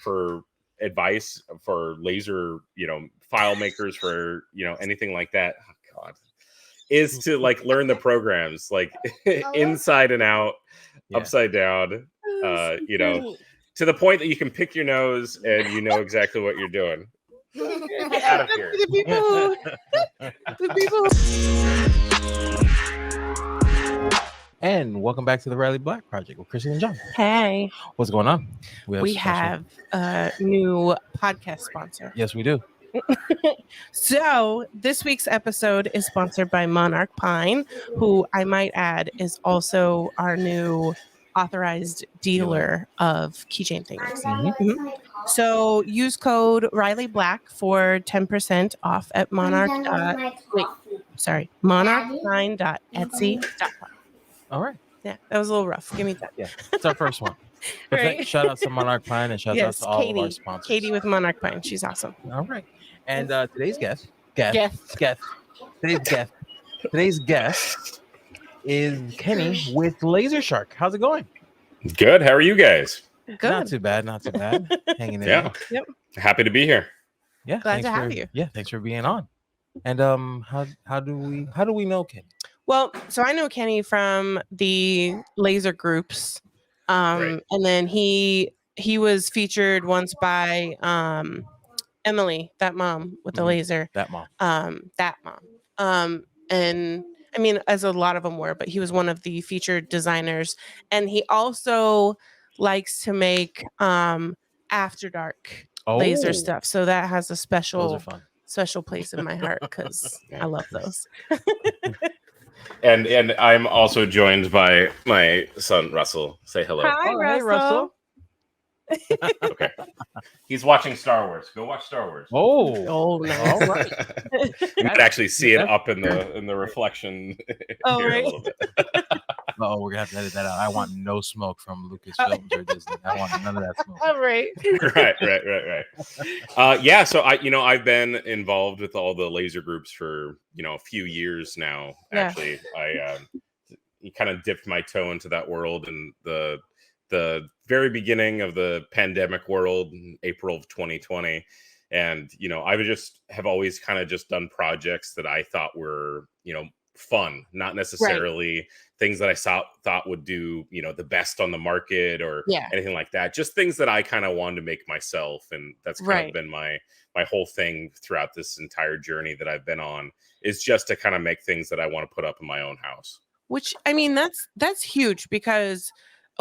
for advice for laser, file makers, for anything like that. Oh, God, is to like learn the programs like inside and out, upside down. To the point that you can pick your nose and you know exactly what you're doing. Get out of here. The people. And welcome back to the Rally Black Project with Chrissy and John. Hey. What's going on? We have a new podcast sponsor. Yes, we do. So this week's episode is sponsored by Monarch Pine, who I might add is also our new authorized dealer of keychain things. Mm-hmm. So use code Riley Black for 10% off at monarchpine.etsy.com. All right. Yeah, that was a little rough. Give me that. Yeah, it's our first one. Right. Shout out to Monarch Pine and shout out to all Katie, of our sponsors. Katie with Monarch Pine. She's awesome. All right. And today's guest is Kenny with Laser Shark. How's it going? Good. How are you guys? Good. Not too bad. Hanging in. Yeah. Yep. Happy to be here. Yeah. Glad to have you. Yeah. Thanks for being on. And how do we know Kenny? Well, so I know Kenny from the laser groups. Right. And then he was featured once by Emily, that mom with the laser. That mom. And I mean, as a lot of them were, but he was one of the featured designers. And he also likes to make After Dark laser stuff. So that has a special place in my heart because I love those. And I'm also joined by my son Russell. Say hello. Hi, Russell. Hey, Russell. Okay. He's watching Star Wars. Go watch Star Wars. Oh no. All right. You can actually see it up in the reflection. Oh, here right. a little bit. Oh, we're gonna have to edit that out. I want no smoke from Lucasfilms or Disney. I want none of that smoke. All right. Right. Yeah. So I've been involved with all the laser groups for a few years now. Yeah. Actually, I kind of dipped my toe into that world in the very beginning of the pandemic world in April of 2020. And, I have always kind of just done projects that I thought were, fun, not necessarily things that I thought would do, the best on the market or anything like that. Just things that I kind of wanted to make myself. And that's kind of been my whole thing throughout this entire journey that I've been on, is just to kind of make things that I want to put up in my own house. Which, I mean, that's huge because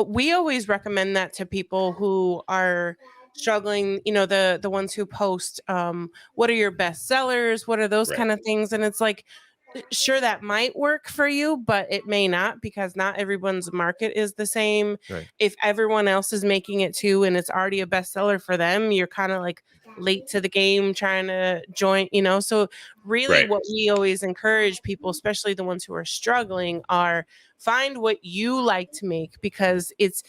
we always recommend that to people who are struggling, the ones who post, what are your best sellers? What are those kind of things? And it's like, sure, that might work for you, but it may not, because not everyone's market is the same. Right. If everyone else is making it too, and it's already a bestseller for them, you're kind of like late to the game trying to join, so really what we always encourage people, especially the ones who are struggling, are find what you like to make, because it's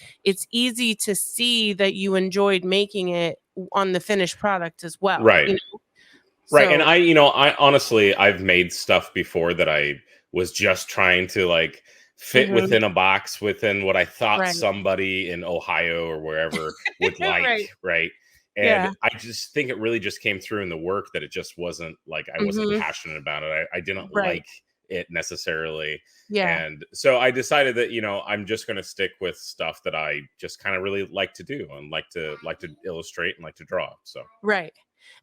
easy to see that you enjoyed making it on the finished product as well. Right. Right. And I honestly, I've made stuff before that I was just trying to like fit within a box, within what I thought somebody in Ohio or wherever would like. Right. And I just think it really just came through in the work that it just wasn't like, I wasn't passionate about it. I didn't like it necessarily. Yeah. And so I decided that, I'm just going to stick with stuff that I just kind of really like to do and like to illustrate and like to draw. So. Right.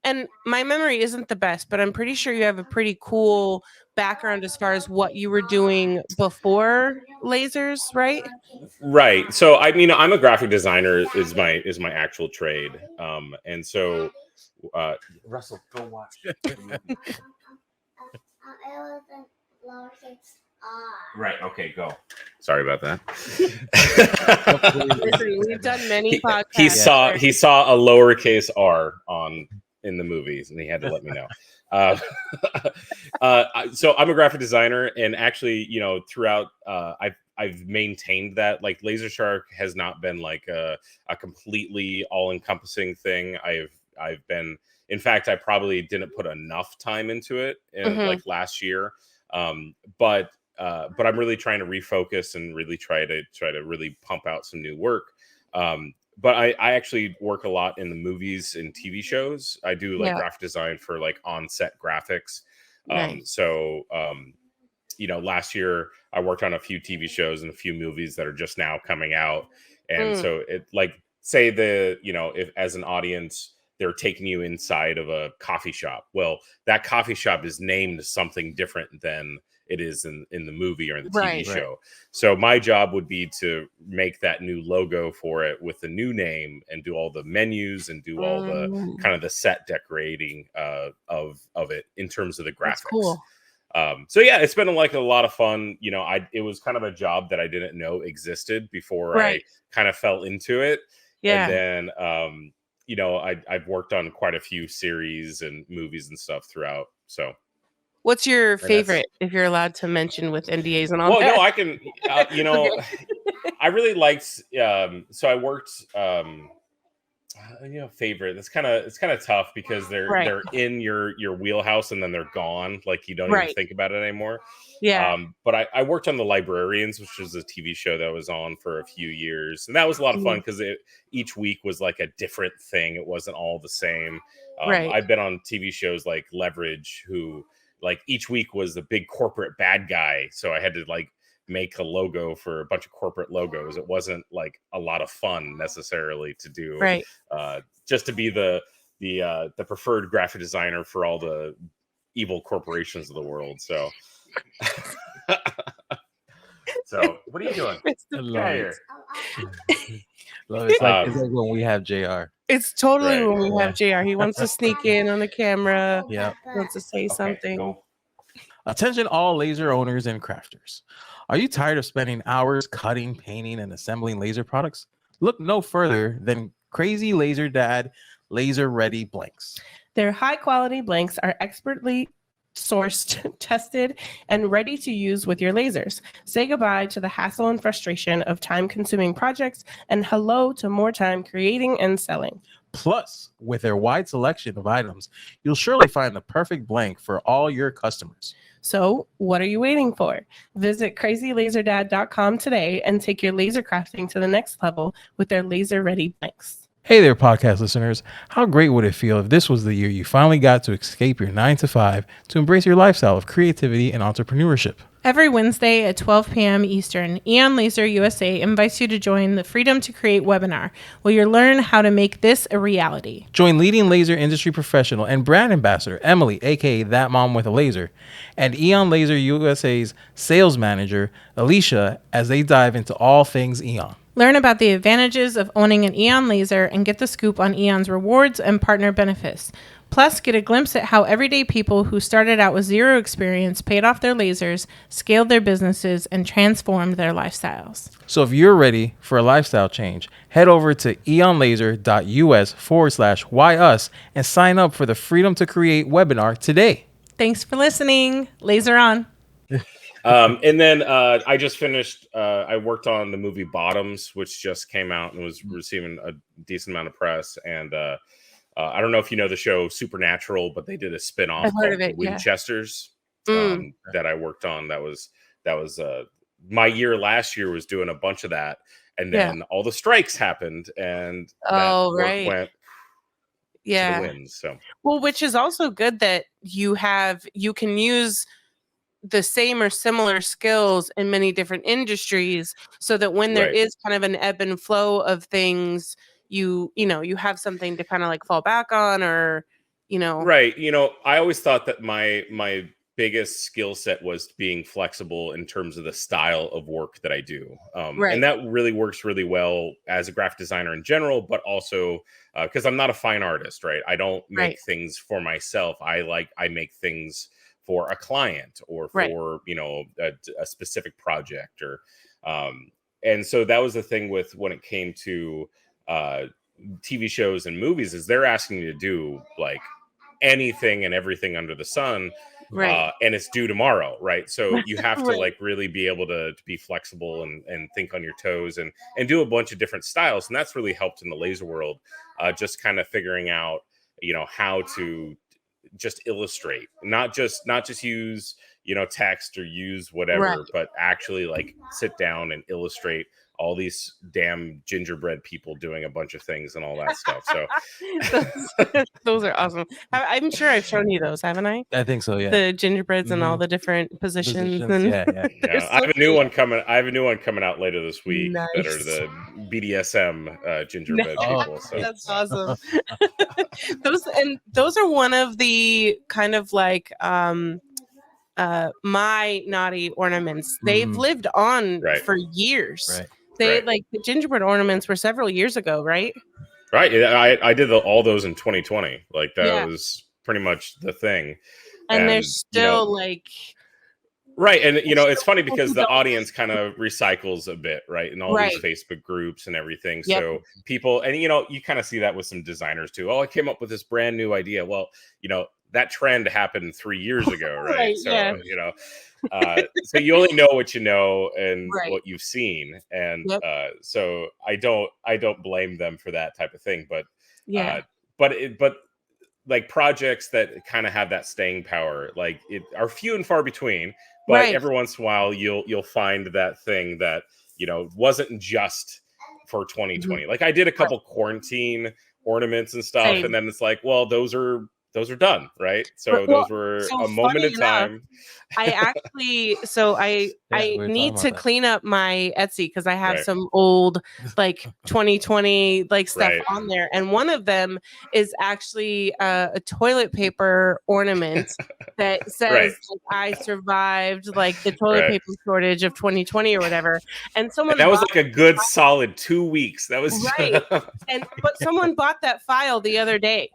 And my memory isn't the best, but I'm pretty sure you have a pretty cool background as far as what you were doing before lasers, right? Right. So I'm a graphic designer is my actual trade. And so Russell, go watch. It was lowercase r. Right. Okay. Go. Sorry about that. Listen, we've done many podcasts. He saw a lowercase r in the movies, and he had to let me know. So I'm a graphic designer, and actually, throughout, I've maintained that. Like, Laser Shark has not been like a completely all-encompassing thing. I've been, in fact, I probably didn't put enough time into it like last year. But I'm really trying to refocus and really try to really pump out some new work. but I actually work a lot in the movies and TV shows. I do like graphic design for like on-set graphics. Last year I worked on a few TV shows and a few movies that are just now coming out. And so it like say if as an audience they're taking you inside of a coffee shop. Well, that coffee shop is named something different than it is in the movie or in the TV show. So my job would be to make that new logo for it with the new name and do all the menus and do all the kind of the set decorating of it in terms of the graphics. That's cool. So yeah, it's been like a lot of fun. It was kind of a job that I didn't know existed before I kind of fell into it. And then, I've worked on quite a few series and movies and stuff throughout. So what's your favorite, if you're allowed to mention with NDAs and all well, that? no, I can, I really liked, so I worked, favorite. It's kind of tough because they're in your wheelhouse and then they're gone. Like you don't even think about it anymore. Yeah. But I worked on The Librarians, which was a TV show that was on for a few years, and that was a lot of fun because each week was like a different thing. It wasn't all the same. I've been on TV shows like Leverage, who like each week was the big corporate bad guy, so I had to like make a logo for a bunch of corporate logos. It wasn't like a lot of fun necessarily to do, just to be the preferred graphic designer for all the evil corporations of the world. So so what are you doing? It's like when we have JR. It's totally when we have JR. He wants to sneak in on the camera. Yeah, wants to say something. Cool. Attention all laser owners and crafters. Are you tired of spending hours cutting, painting, and assembling laser products? Look no further than Crazy Laser Dad Laser Ready Blanks. Their high-quality blanks are expertly sourced, tested, and ready to use with your lasers. Say goodbye to the hassle and frustration of time-consuming projects and hello to more time creating and selling. Plus, with their wide selection of items, you'll surely find the perfect blank for all your customers. So, what are you waiting for? Visit crazylaserdad.com today and take your laser crafting to the next level with their laser-ready blanks. Hey there, podcast listeners. How great would it feel if this was the year you finally got to escape your 9-to-5 to embrace your lifestyle of creativity and entrepreneurship? Every Wednesday at 12 p.m. Eastern, Eon Laser USA invites you to join the Freedom to Create webinar, where you'll learn how to make this a reality. Join leading laser industry professional and brand ambassador Emily, aka That Mom with a Laser, and Eon Laser USA's sales manager Alicia as they dive into all things Eon. Learn about the advantages of owning an Eon laser and get the scoop on Eon's rewards and partner benefits. Plus, get a glimpse at how everyday people who started out with zero experience paid off their lasers, scaled their businesses, and transformed their lifestyles. So if you're ready for a lifestyle change, head over to eonlaser.us/whyus and sign up for the Freedom to Create webinar today. Thanks for listening. Laser on. And then I just finished, I worked on the movie Bottoms, which just came out and was receiving a decent amount of press. And I don't know if you know the show Supernatural, but they did a spinoff called The Winchesters that I worked on. That was my year last year was doing a bunch of that. And then all the strikes happened and that work went to the wind. So, well, which is also good that you can use the same or similar skills in many different industries, so that when there is kind of an ebb and flow of things, you have something to kind of like fall back on, or right. I always thought that my biggest skill set was being flexible in terms of the style of work that I do, and that really works really well as a graphic designer in general, but also because I'm not a fine artist, right? I don't make things for myself. I make things for a client or for a specific project, or and so that was the thing with when it came to TV shows and movies, is they're asking you to do like anything and everything under the sun, and it's due tomorrow, right? So you have to like really be able to be flexible and think on your toes and do a bunch of different styles, and that's really helped in the laser world, just kind of figuring out how to just illustrate, not just use text or use whatever, but actually like sit down and illustrate all these damn gingerbread people doing a bunch of things and all that stuff. So those are awesome. I'm sure I've shown you those, haven't I? I think so. Yeah. The gingerbreads and all the different positions. And Yeah. yeah, I have a new one coming. I have a new one coming out later this week that are Nice. the BDSM gingerbread Oh, people. So That's awesome. those are one of the kind of like my naughty ornaments. They've lived on for years. Right. They like the gingerbread ornaments were several years ago, right? Right. Yeah, I did all those in 2020. Like that was pretty much the thing. And they're still like right. And it's funny because the audience kind of recycles a bit, right? In all these Facebook groups and everything. So people, and you kind of see that with some designers too. Oh, I came up with this brand new idea. Well, that trend happened 3 years ago, right? So so you only know what you know and what you've seen, and so I don't blame them for that type of thing. But but like projects that kind of have that staying power, like are few and far between. But every once in a while, you'll find that thing that wasn't just for 2020. Like I did a couple quarantine ornaments and stuff, and then it's like, well, those are done, right? So those were a moment in time. I actually, I need to clean up my Etsy because I have some old like 2020 like stuff on there, and one of them is actually a toilet paper ornament that says like, I survived like the toilet paper shortage of 2020 or whatever. And that was like a good solid 2 weeks. That was but someone bought that file the other day.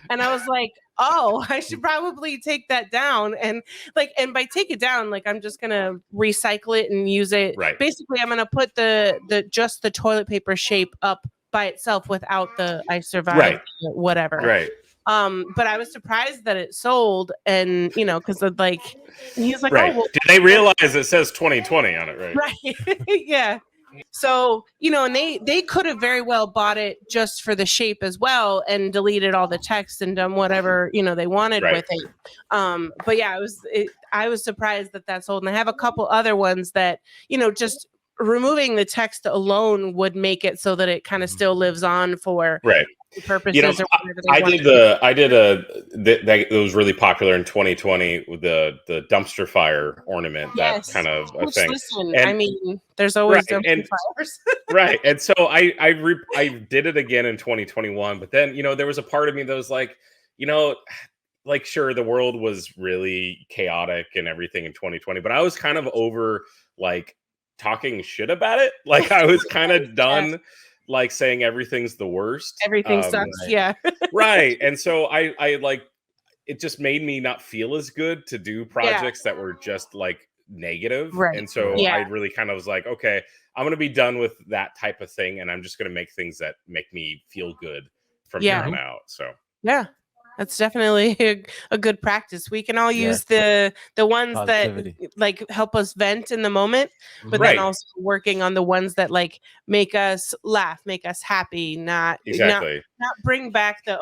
And I was like, oh, I should probably take that down. And by take it down, like I'm just gonna recycle it and use it. Basically, I'm gonna put just the toilet paper shape up by itself without the I survived whatever. But I was surprised that it sold, and because of like, and he was like, oh, well, did they realize it says 2020 on it, right? Yeah. So, and they could have very well bought it just for the shape as well and deleted all the text and done whatever, they wanted with it. But yeah, I was surprised that sold. And I have a couple other ones that, just removing the text alone would make it so that it kind of still lives on for purposes. I did that was really popular in 2020 with the dumpster fire ornament. That kind of a thing. Listen, and, I mean, there's always dumpster fires. And so I did it again in 2021, but then there was a part of me that was like, like sure, the world was really chaotic and everything in 2020, but I was kind of over like talking shit about it. Like I was kind of done. Like saying everything's the worst. Everything sucks. And so I like, it just made me not feel as good to do projects that were just like negative. And so I really kind of was like, okay, I'm going to be done with that type of thing. And I'm just going to make things that make me feel good from here on out. So that's definitely a good practice. We can all use the ones positivity that like help us vent in the moment, but then also working on the ones that like make us laugh, make us happy, not bring back the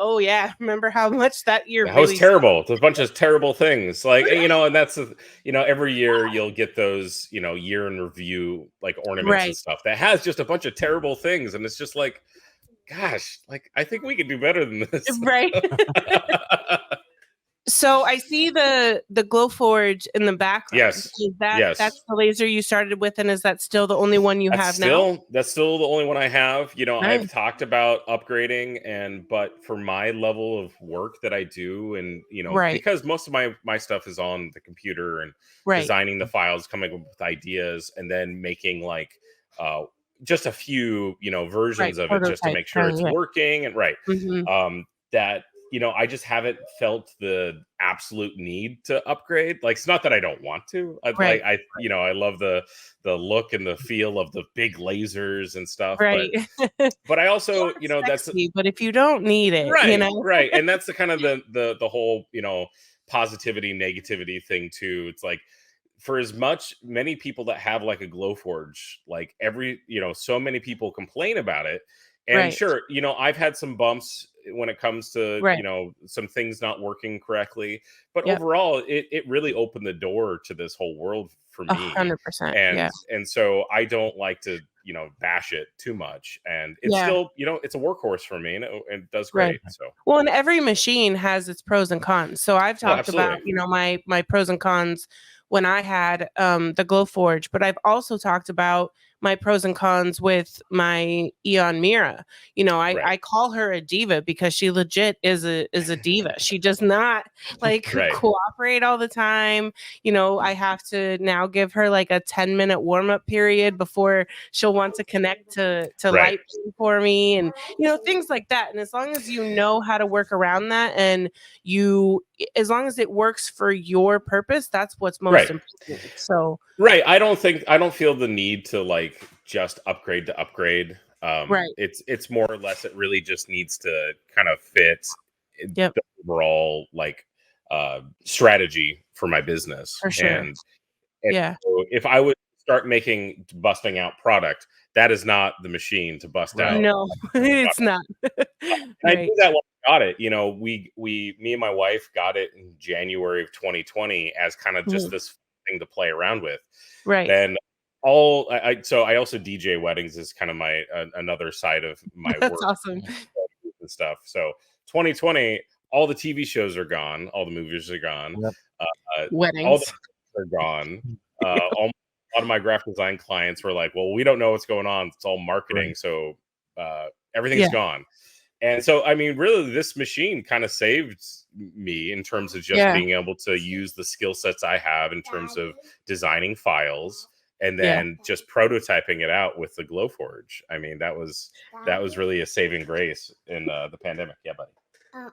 remember how much that year that was terrible. It's a bunch of terrible things, like and that's every year you'll get those year in review like ornaments and stuff that has just a bunch of terrible things, and it's just like, gosh, like I think we could do better than this. So I see the Glowforge in the background. Yes. That's the laser you started with, and is that still the only one you have now? That's still the only one I have. I've talked about upgrading, but for my level of work that I do, and because most of my stuff is on the computer and designing the files, coming up with ideas, and then making like just a few versions of it just to make sure it's working and that I just haven't felt the absolute need to upgrade. Like it's not that I don't want to. I love the look and the feel of the big lasers and stuff. But I also that's sexy, but if you don't need it, and that's the kind of the whole positivity negativity thing too. It's like, for as many people that have like a Glowforge, like so many people complain about it. And sure, I've had some bumps when it comes to Right. you know, some things not working correctly, but Yep. overall it really opened the door to this whole world for me. 100%. And Yeah. so I don't like to, you know, bash it too much, and it's Yeah. still, you know, it's a workworkhorse for me, and it does Right. great. So Well, and every machine has its pros and cons. So I've well, talked about, absolutely. you know, my pros and cons when I had the Glowforge, but I've also talked about my pros and cons with my Eon Mira. You know, Right. I call her a diva because she legit is a diva. She does not like Right. cooperate all the time. You know, I have to now give her like a 10-minute warm-up period before she'll want to connect to Right. light for me, and you know, things like that. And as long as you know how to work around that, and as long as it works for your purpose, that's what's most Right. important. So Right. I don't feel the need to like just upgrade to upgrade. Right. It's more or less it really just needs to kind of fit Yep. the overall like strategy for my business. For sure. And Yeah. so if I would start busting out product, that is not the machine to bust Right. out. No, it's not. I Right. knew that when I got it. You know, me and my wife got it in January of 2020 as kind of just this thing to play around with. Right. Then so I also DJ weddings is kind of my another side of my That's work awesome. and stuff. So 2020, all the TV shows are gone, all the movies are gone, Yep. all Weddings. the are gone. A lot of my graphic design clients were like, "Well, we don't know what's going on. It's all marketing, Right. so everything's gone." And so, I mean, really, this machine kind of saved me in terms of just being able to use the skill sets I have in terms of designing files and then just prototyping it out with the Glowforge. I mean, that was really a saving grace in the pandemic. Yeah, buddy. I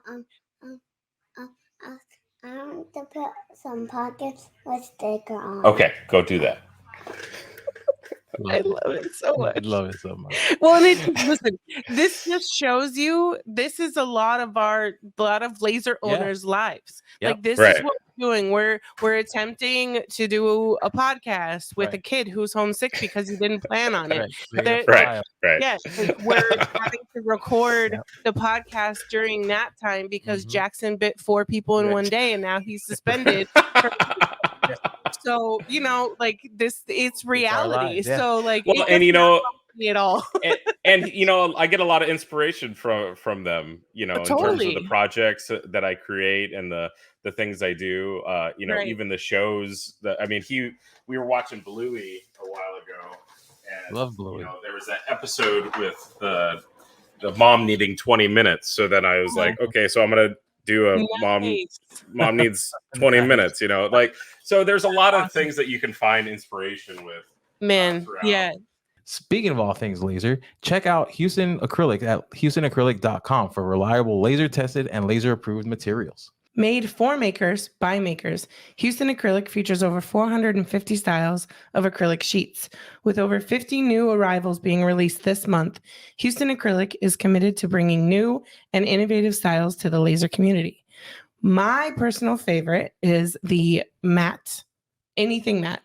want to put some pockets with sticker on. Okay, go do that. I love it so much. I love it so much. Well, and listen, this just shows you this is a lot of laser owners' lives. Yep. Like this Right. is what we're doing. We're attempting to do a podcast with a kid who's homesick because he didn't plan on it. Right. Yes, we're having to record the podcast during nap time because Jackson bit 4 people in one day, and now he's suspended. So, you know, like it's reality. It's our lives, So, like, Well, and you know, at all. and you know, I get a lot of inspiration from them, you know, in terms of the projects that I create and the things I do. You know, even the shows that we were watching Bluey a while ago, and love Bluey. You know, there was that episode with the mom needing 20 minutes. So then I was like, okay, so I'm gonna do a mom needs 20 minutes, you know, like, so there's a lot of things that you can find inspiration with. Man, yeah. Speaking of all things laser, check out Houston Acrylic at houstonacrylic.com for reliable laser tested and laser approved materials. Made for makers by makers, Houston Acrylic features over 450 styles of acrylic sheets. With over 50 new arrivals being released this month, Houston Acrylic is committed to bringing new and innovative styles to the laser community. My personal favorite is the matte, anything matte,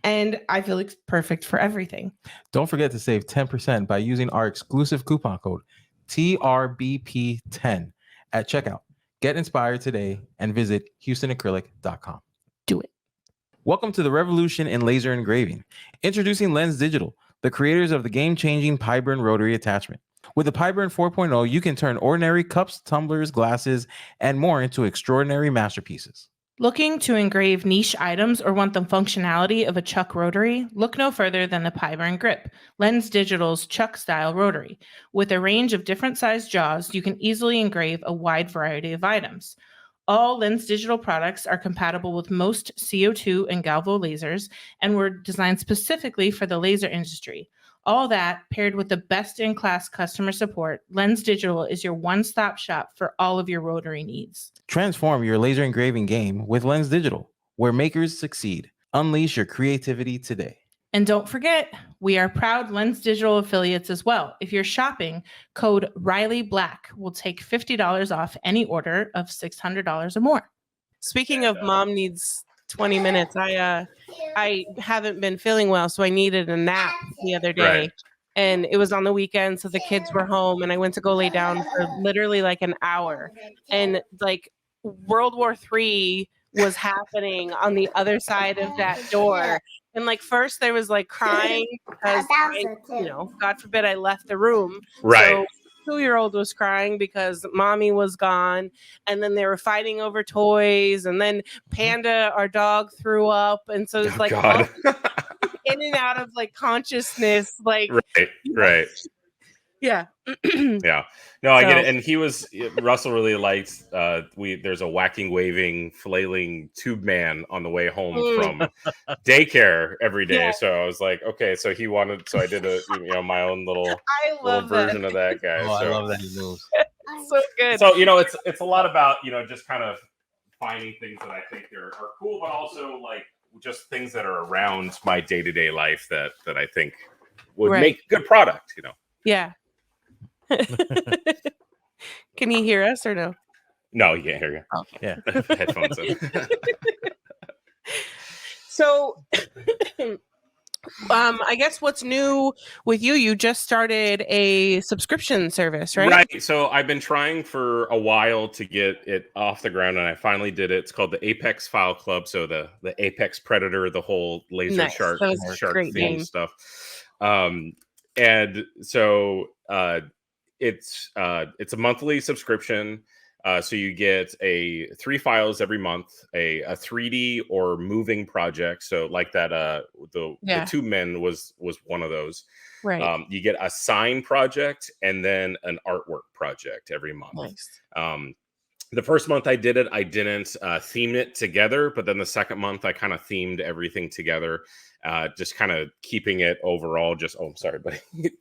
and I feel it's perfect for everything. Don't forget to save 10% by using our exclusive coupon code TRBP10 at checkout. Get inspired today and visit houstonacrylic.com. Do it. Welcome to the revolution in laser engraving. Introducing Lens Digital, the creators of the game-changing Pyburn rotary attachment. With the Pyburn 4.0, you can turn ordinary cups, tumblers, glasses, and more into extraordinary masterpieces. Looking to engrave niche items or want the functionality of a Chuck rotary? Look no further than the Pyburn Grip, Lens Digital's Chuck-style rotary. With a range of different sized jaws, you can easily engrave a wide variety of items. All Lens Digital products are compatible with most CO2 and Galvo lasers and were designed specifically for the laser industry. All that paired with the best-in-class customer support, Lens Digital is your one-stop shop for all of your rotary needs. Transform your laser engraving game with Lens Digital, where makers succeed. Unleash your creativity today. And don't forget, we are proud Lens Digital affiliates as well. If you're shopping, code Riley Black will take $50 off any order of $600 or more. Speaking of mom needs 20 minutes, I haven't been feeling well, so I needed a nap the other day. and it was on the weekend, so the kids were home, and I went to go lay down for literally like an hour, and like World War III was happening on the other side of that door. And like first there was like crying because God forbid I left the room. Right. So 2-year-old was crying because mommy was gone, and then they were fighting over toys, and then Panda, our dog, threw up, and so it's like all in and out of like consciousness, like right. Yeah. Yeah. No, I get it. And Russell really liked there's a whacking, waving, flailing tube man on the way home from daycare every day. Yeah. So I was like, okay, so I did my own little version of that guy. I love that he moves. So good. So it's a lot about just kind of finding things that I think are cool, but also like just things that are around my day-to-day life that I think would make good product, Yeah. Can you hear us or no? No, you can't hear you. Okay. Yeah. Headphones in. So I guess what's new with you just started a subscription service, right? Right. So I've been trying for a while to get it off the ground, and I finally did it. It's called the Apex File Club. So the Apex Predator, the whole laser shark theme stuff. And so it's a monthly subscription. So you get 3 files every month, a 3D or moving project. So like that, the Tube Men was one of those. Right. You get a sign project and then an artwork project every month. Nice. The first month I did it, I didn't theme it together, but then the second month I kind of themed everything together, just kind of keeping it overall.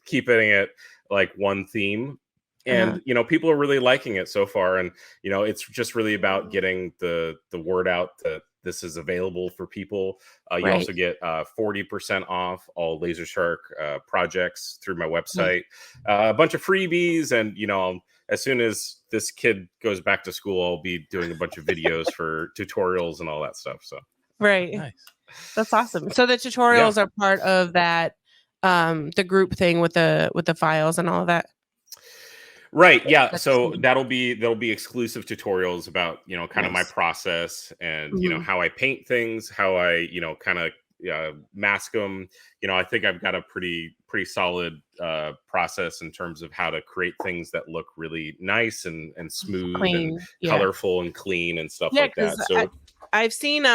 Keeping it like one theme. And people are really liking it so far, and it's just really about getting the word out that this is available for people. You also get 40% off all Laser Shark projects through my website, a bunch of freebies, and as soon as this kid goes back to school, I'll be doing a bunch of videos for tutorials and all that stuff. So nice. That's awesome. So the tutorials are part of that, the group thing with the files and all of that. Right. Yeah. So there'll be exclusive tutorials about, kind of my process and, how I paint things, how I, kind of mask them. I think I've got a pretty solid process in terms of how to create things that look really nice and smooth and colorful and clean and stuff like that. So I've seen,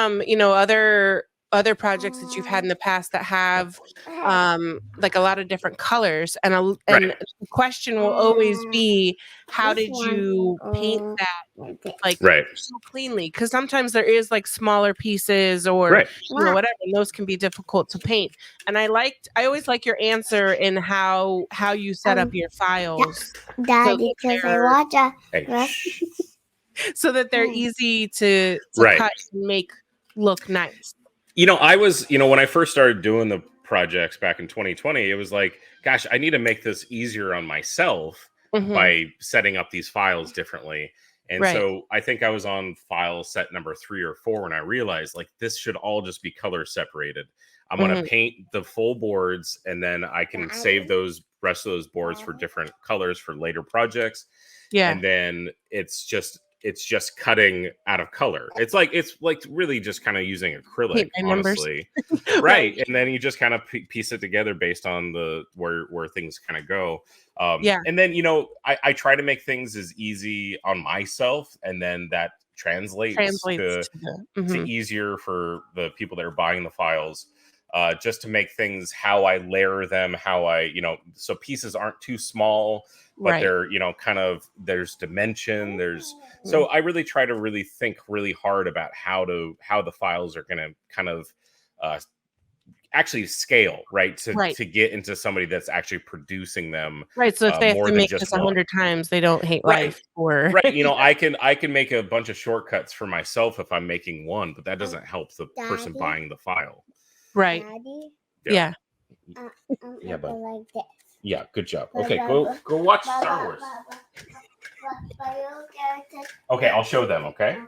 other projects that you've had in the past that have like a lot of different colors, and the question will always be, how did you paint that like so cleanly? Because sometimes there is like smaller pieces or whatever, and those can be difficult to paint. And I always like your answer in how you set up your files, Daddy, so that they're easy to cut and make look nice. I was, when I first started doing the projects back in 2020, it was like, gosh, I need to make this easier on myself by setting up these files differently. And so I think I was on file set number 3 or 4 when I realized like this should all just be color separated. I'm going to paint the full boards, and then I can save those rest of those boards for different colors for later projects. Yeah. And then it's just cutting out of color. It's like really just kind of using acrylic, honestly. Right. And then you just kind of piece it together based on where things kind of go. And then, I try to make things as easy on myself, and then that translates to easier for the people that are buying the files. Just to make things how I layer them, so pieces aren't too small, but they're, kind of, there's dimension, so I really try to really think really hard about how the files are going to kind of actually scale, to get into somebody that's actually producing them. Right. So if they have to make this 100 times, they don't hate life. Or I can make a bunch of shortcuts for myself if I'm making one, but that doesn't help the person buying the file. Right. Daddy? Yeah. Yeah, but like this. Yeah, good job. Okay, go watch Star Wars. Okay, I'll show them, okay?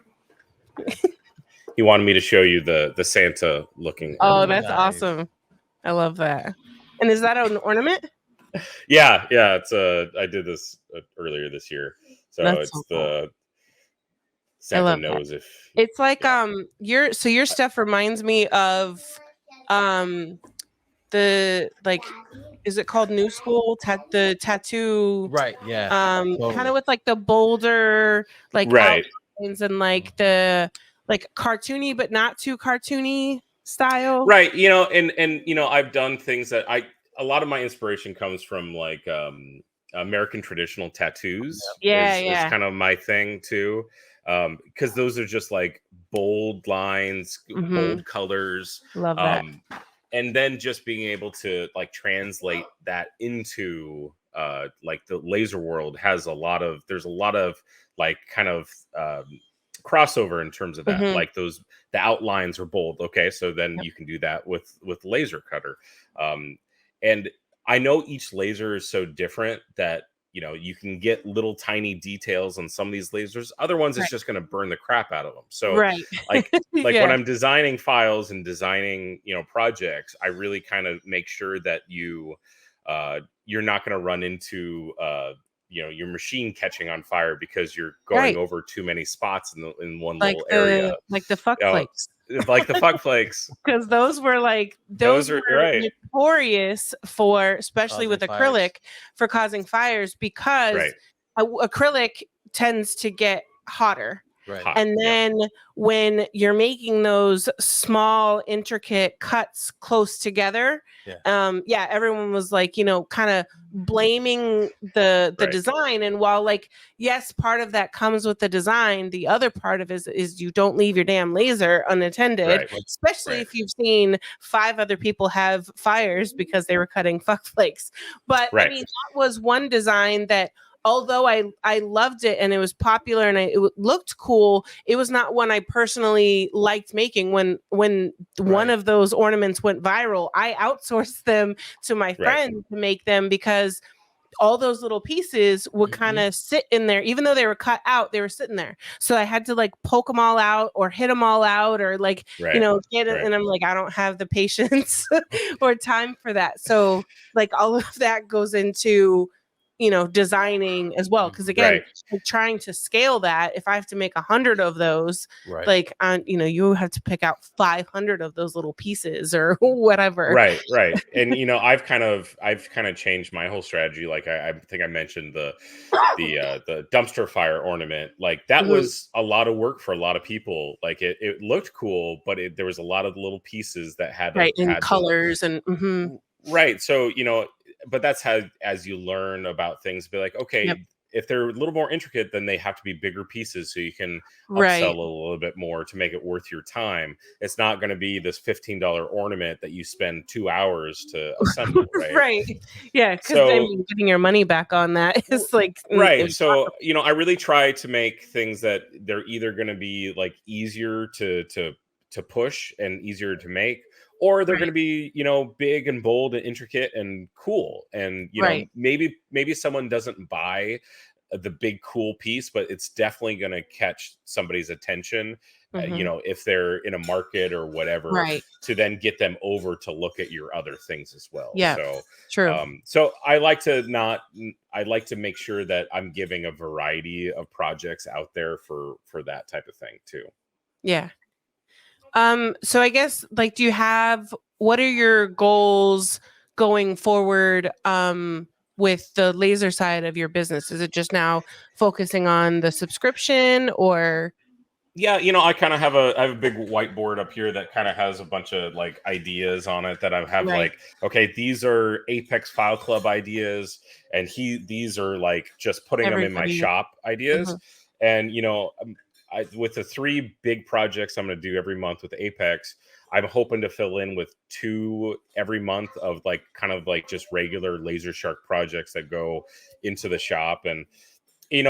He wanted me to show you the Santa looking. Oh, that's awesome. I love that. And is that an ornament? Yeah, it's I did this earlier this year, so That's it's so cool. the I Santa love that. knows if It's like yeah. your stuff reminds me of the like, is it called New School? The tattoo, Right. Yeah. kind Totally. of with like the bolder like Right. outlines and like the like cartoony but not too cartoony style. Right, and I've done things that a lot of my inspiration comes from like American traditional tattoos Yeah, is yeah. kind of my thing too. Because those are just like bold lines, Mhm. bold colors. Love that. And then just being able to like translate that into like the laser world has there's a lot of like kind of crossover in terms of that. Mhm. Like the outlines are bold. Okay, so then Yep. you can do that with laser cutter. And I know each laser is so different that you can get little tiny details on some of these lasers. Other ones, it's Right. just going to burn the crap out of them. So Right. like when Yeah. I'm designing files and designing projects, I really kind of make sure that you're not going to run into your machine catching on fire because you're going Right. over too many spots in one Like little area. the fuck flakes. Like the fuck flakes. Because those were Those are right. notorious for, especially with Causing fires. acrylic, for causing fires because Right. acrylic tends to get hotter. Right. Hot. And Yeah. then when you're making those small, intricate cuts close together, everyone was like, kind of blaming the Right. design. And while like, yes, part of that comes with the design, the other part of it is you don't leave your damn laser unattended, Right. especially Right. if you've seen 5 other people have fires because they were cutting fuck flakes. But I Right. mean, that was one design that, although I loved it and it was popular and it looked cool, it was not one I personally liked making. When one of those ornaments went viral, I outsourced them to my friends to make them because all those little pieces would kind of sit in there. Even though they were cut out, they were sitting there. So I had to like poke them all out or hit them all out or like, get it. And I'm like, I don't have the patience or time for that. So like all of that goes into designing as well, because again, like trying to scale that, if I have to make 100 of those, like you have to pick out 500 of those little pieces or whatever. Right. And I've kind of changed my whole strategy. Like I think I mentioned the dumpster fire ornament. Like that was a lot of work for a lot of people. Like it looked cool, but there was a lot of little pieces that had colors and right. So but that's how, as you learn about things, be like, okay, if they're a little more intricate, then they have to be bigger pieces so you can upsell a little bit more to make it worth your time. It's not going to be this $15 ornament that you spend 2 hours to assemble, right? Right. Yeah, because getting your money back on that is like right. So I really try to make things that they're either going to be like easier to push and easier to make, or they're going to be big and bold and intricate and cool, and maybe someone doesn't buy the big cool piece, but it's definitely going to catch somebody's attention if they're in a market or whatever, to then get them over to look at your other things as well. So true. So I like to make sure that I'm giving a variety of projects out there for that type of thing too. So I guess, like, what are your goals going forward with the laser side of your business? Is it just now focusing on the subscription, or? Yeah, I kind of have a big whiteboard up here that kind of has a bunch of like ideas on it that I have like, okay, these are Apex File Club ideas, and these are like just putting them in my shop ideas. And with the 3 big projects I'm going to do every month with Apex, I'm hoping to fill in with 2 every month of like kind of like just regular Laser Shark projects that go into the shop. And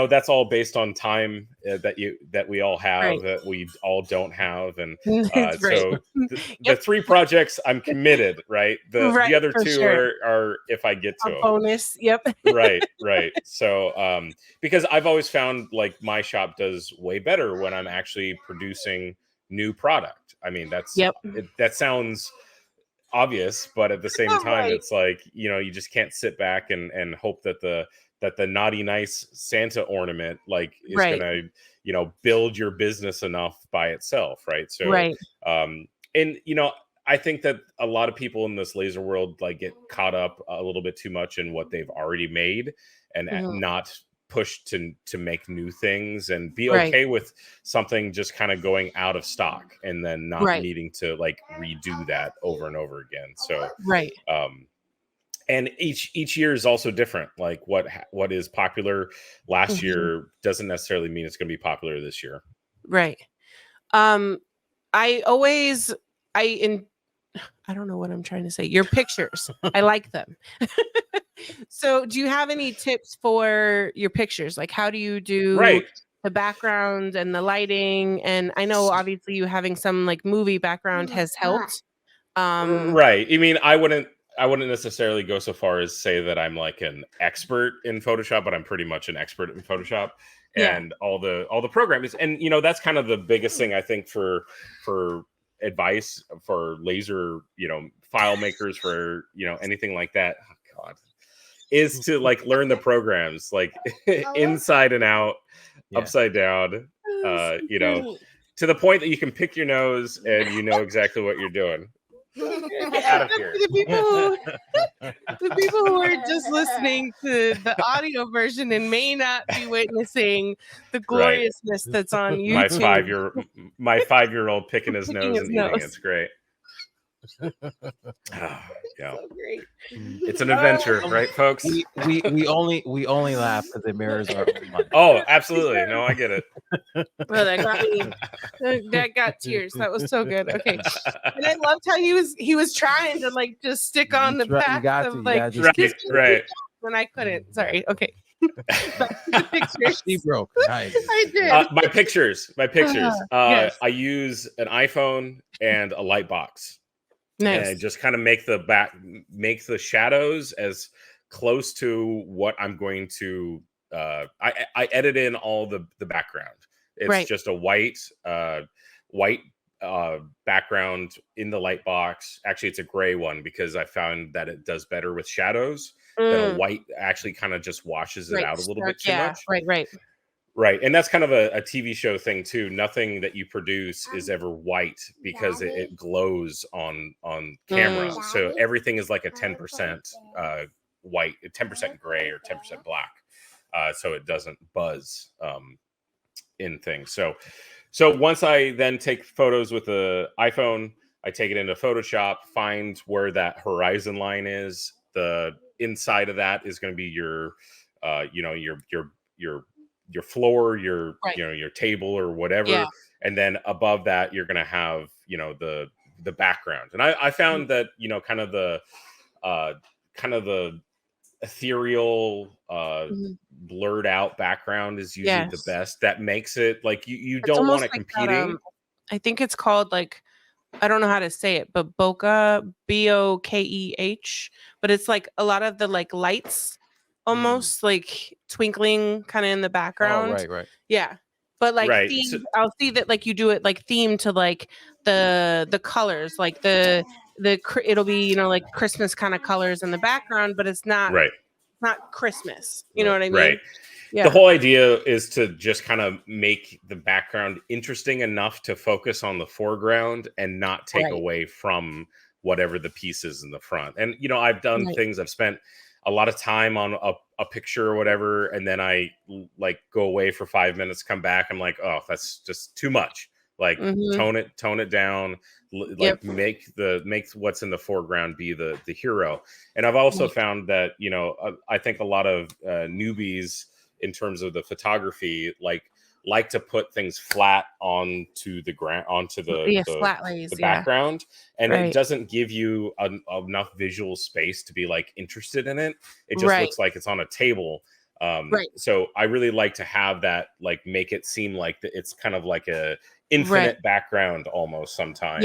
that's all based on time that we all have, that we all don't have. And so the 3 projects I'm committed, right? The other 2 are if I get to a bonus. Right. So because I've always found like my shop does way better when I'm actually producing new product. I mean, that sounds obvious, but at the same time, Right. it's like, you just can't sit back and hope that the naughty nice Santa ornament like is Right. gonna, build your business enough by itself, right? So Right. and I think that a lot of people in this laser world like get caught up a little bit too much in what they've already made and Mhm. not pushed to make new things and be Right. okay with something just kind of going out of stock and then not Right. needing to like redo that over and over again. So Right. and each year is also different. Like what is popular last Mhm. year doesn't necessarily mean it's going to be popular this year. Right. I don't know what I'm trying to say. Your pictures, I like them. So, do you have any tips for your pictures? Like, how do you do Right. the background and the lighting? And I know obviously you having some like movie background has helped. Right. I mean, I wouldn't necessarily go so far as say that I'm like an expert in Photoshop, but I'm pretty much an expert in Photoshop Yeah. and all the programs. And that's kind of the biggest thing I think for advice for laser, file makers, for anything like that. Oh, God, is to like learn the programs like inside and out, Yeah. upside down, to the point that you can pick your nose and you know exactly what you're doing. Get out of here. The people who are just listening to the audio version and may not be witnessing the gloriousness that's on My YouTube. my 5-year-old picking his Picking nose his and eating nose. it. It's great. Yeah. So great. It's an adventure, right, folks? We only laugh because it mirrors our own life. Oh, absolutely. No, I get it. Well, that got me. That got tears. That was so good. Okay, and I loved how he was trying to like just stick on the You back got of to, you like gotta just right. when I couldn't. Sorry. Okay. Back to the pictures. She broke. Nice. I did. My pictures. Yes. I use an iPhone and a light box. And I Nice. just kind of make the shadows as close to what I'm going to. I edit in all the background. It's Right. just a white background in the light box. Actually, it's a gray one because I found that it does better with shadows. Than a white actually kind of just washes it out a little bit too much. Right. And that's kind of a TV show thing too. Nothing that you produce is ever white because it glows on camera. So everything is like a 10% white, 10% gray or 10% black. So it doesn't buzz in things. So once I then take photos with the iPhone, I take it into Photoshop, find where that horizon line is. The inside of that is going to be your your floor, your your table or whatever. Yeah. And then above that, you're going to have, the background. And I found that, kind of the ethereal, blurred out background is usually the best. That makes it like you don't want it like competing. that, I think it's called like, I don't know how to say it, but bokeh, BOKEH. But it's like a lot of the like lights almost like twinkling kind of in the background. Oh, right. Yeah. But like Right. themed, I'll see that like you do it like themed to like the colors, like it'll be, like Christmas kind of colors in the background, but it's not not Christmas. You know what I mean? Right. Yeah. The whole idea is to just kind of make the background interesting enough to focus on the foreground and not take away from whatever the piece is in the front. And, I've done things, I've spent a lot of time on a picture or whatever, and then I like go away for 5 minutes, come back, I'm like, oh, that's just too much. Like tone it down, like make what's in the foreground be the hero. And I've also found that, I think a lot of newbies in terms of the photography like to put things flat onto the ground, onto the flat lays, background, and it doesn't give you enough visual space to be like interested in it. It just looks like it's on a table. So I really like to have that, like, make it seem like it's kind of like a infinite background almost sometimes.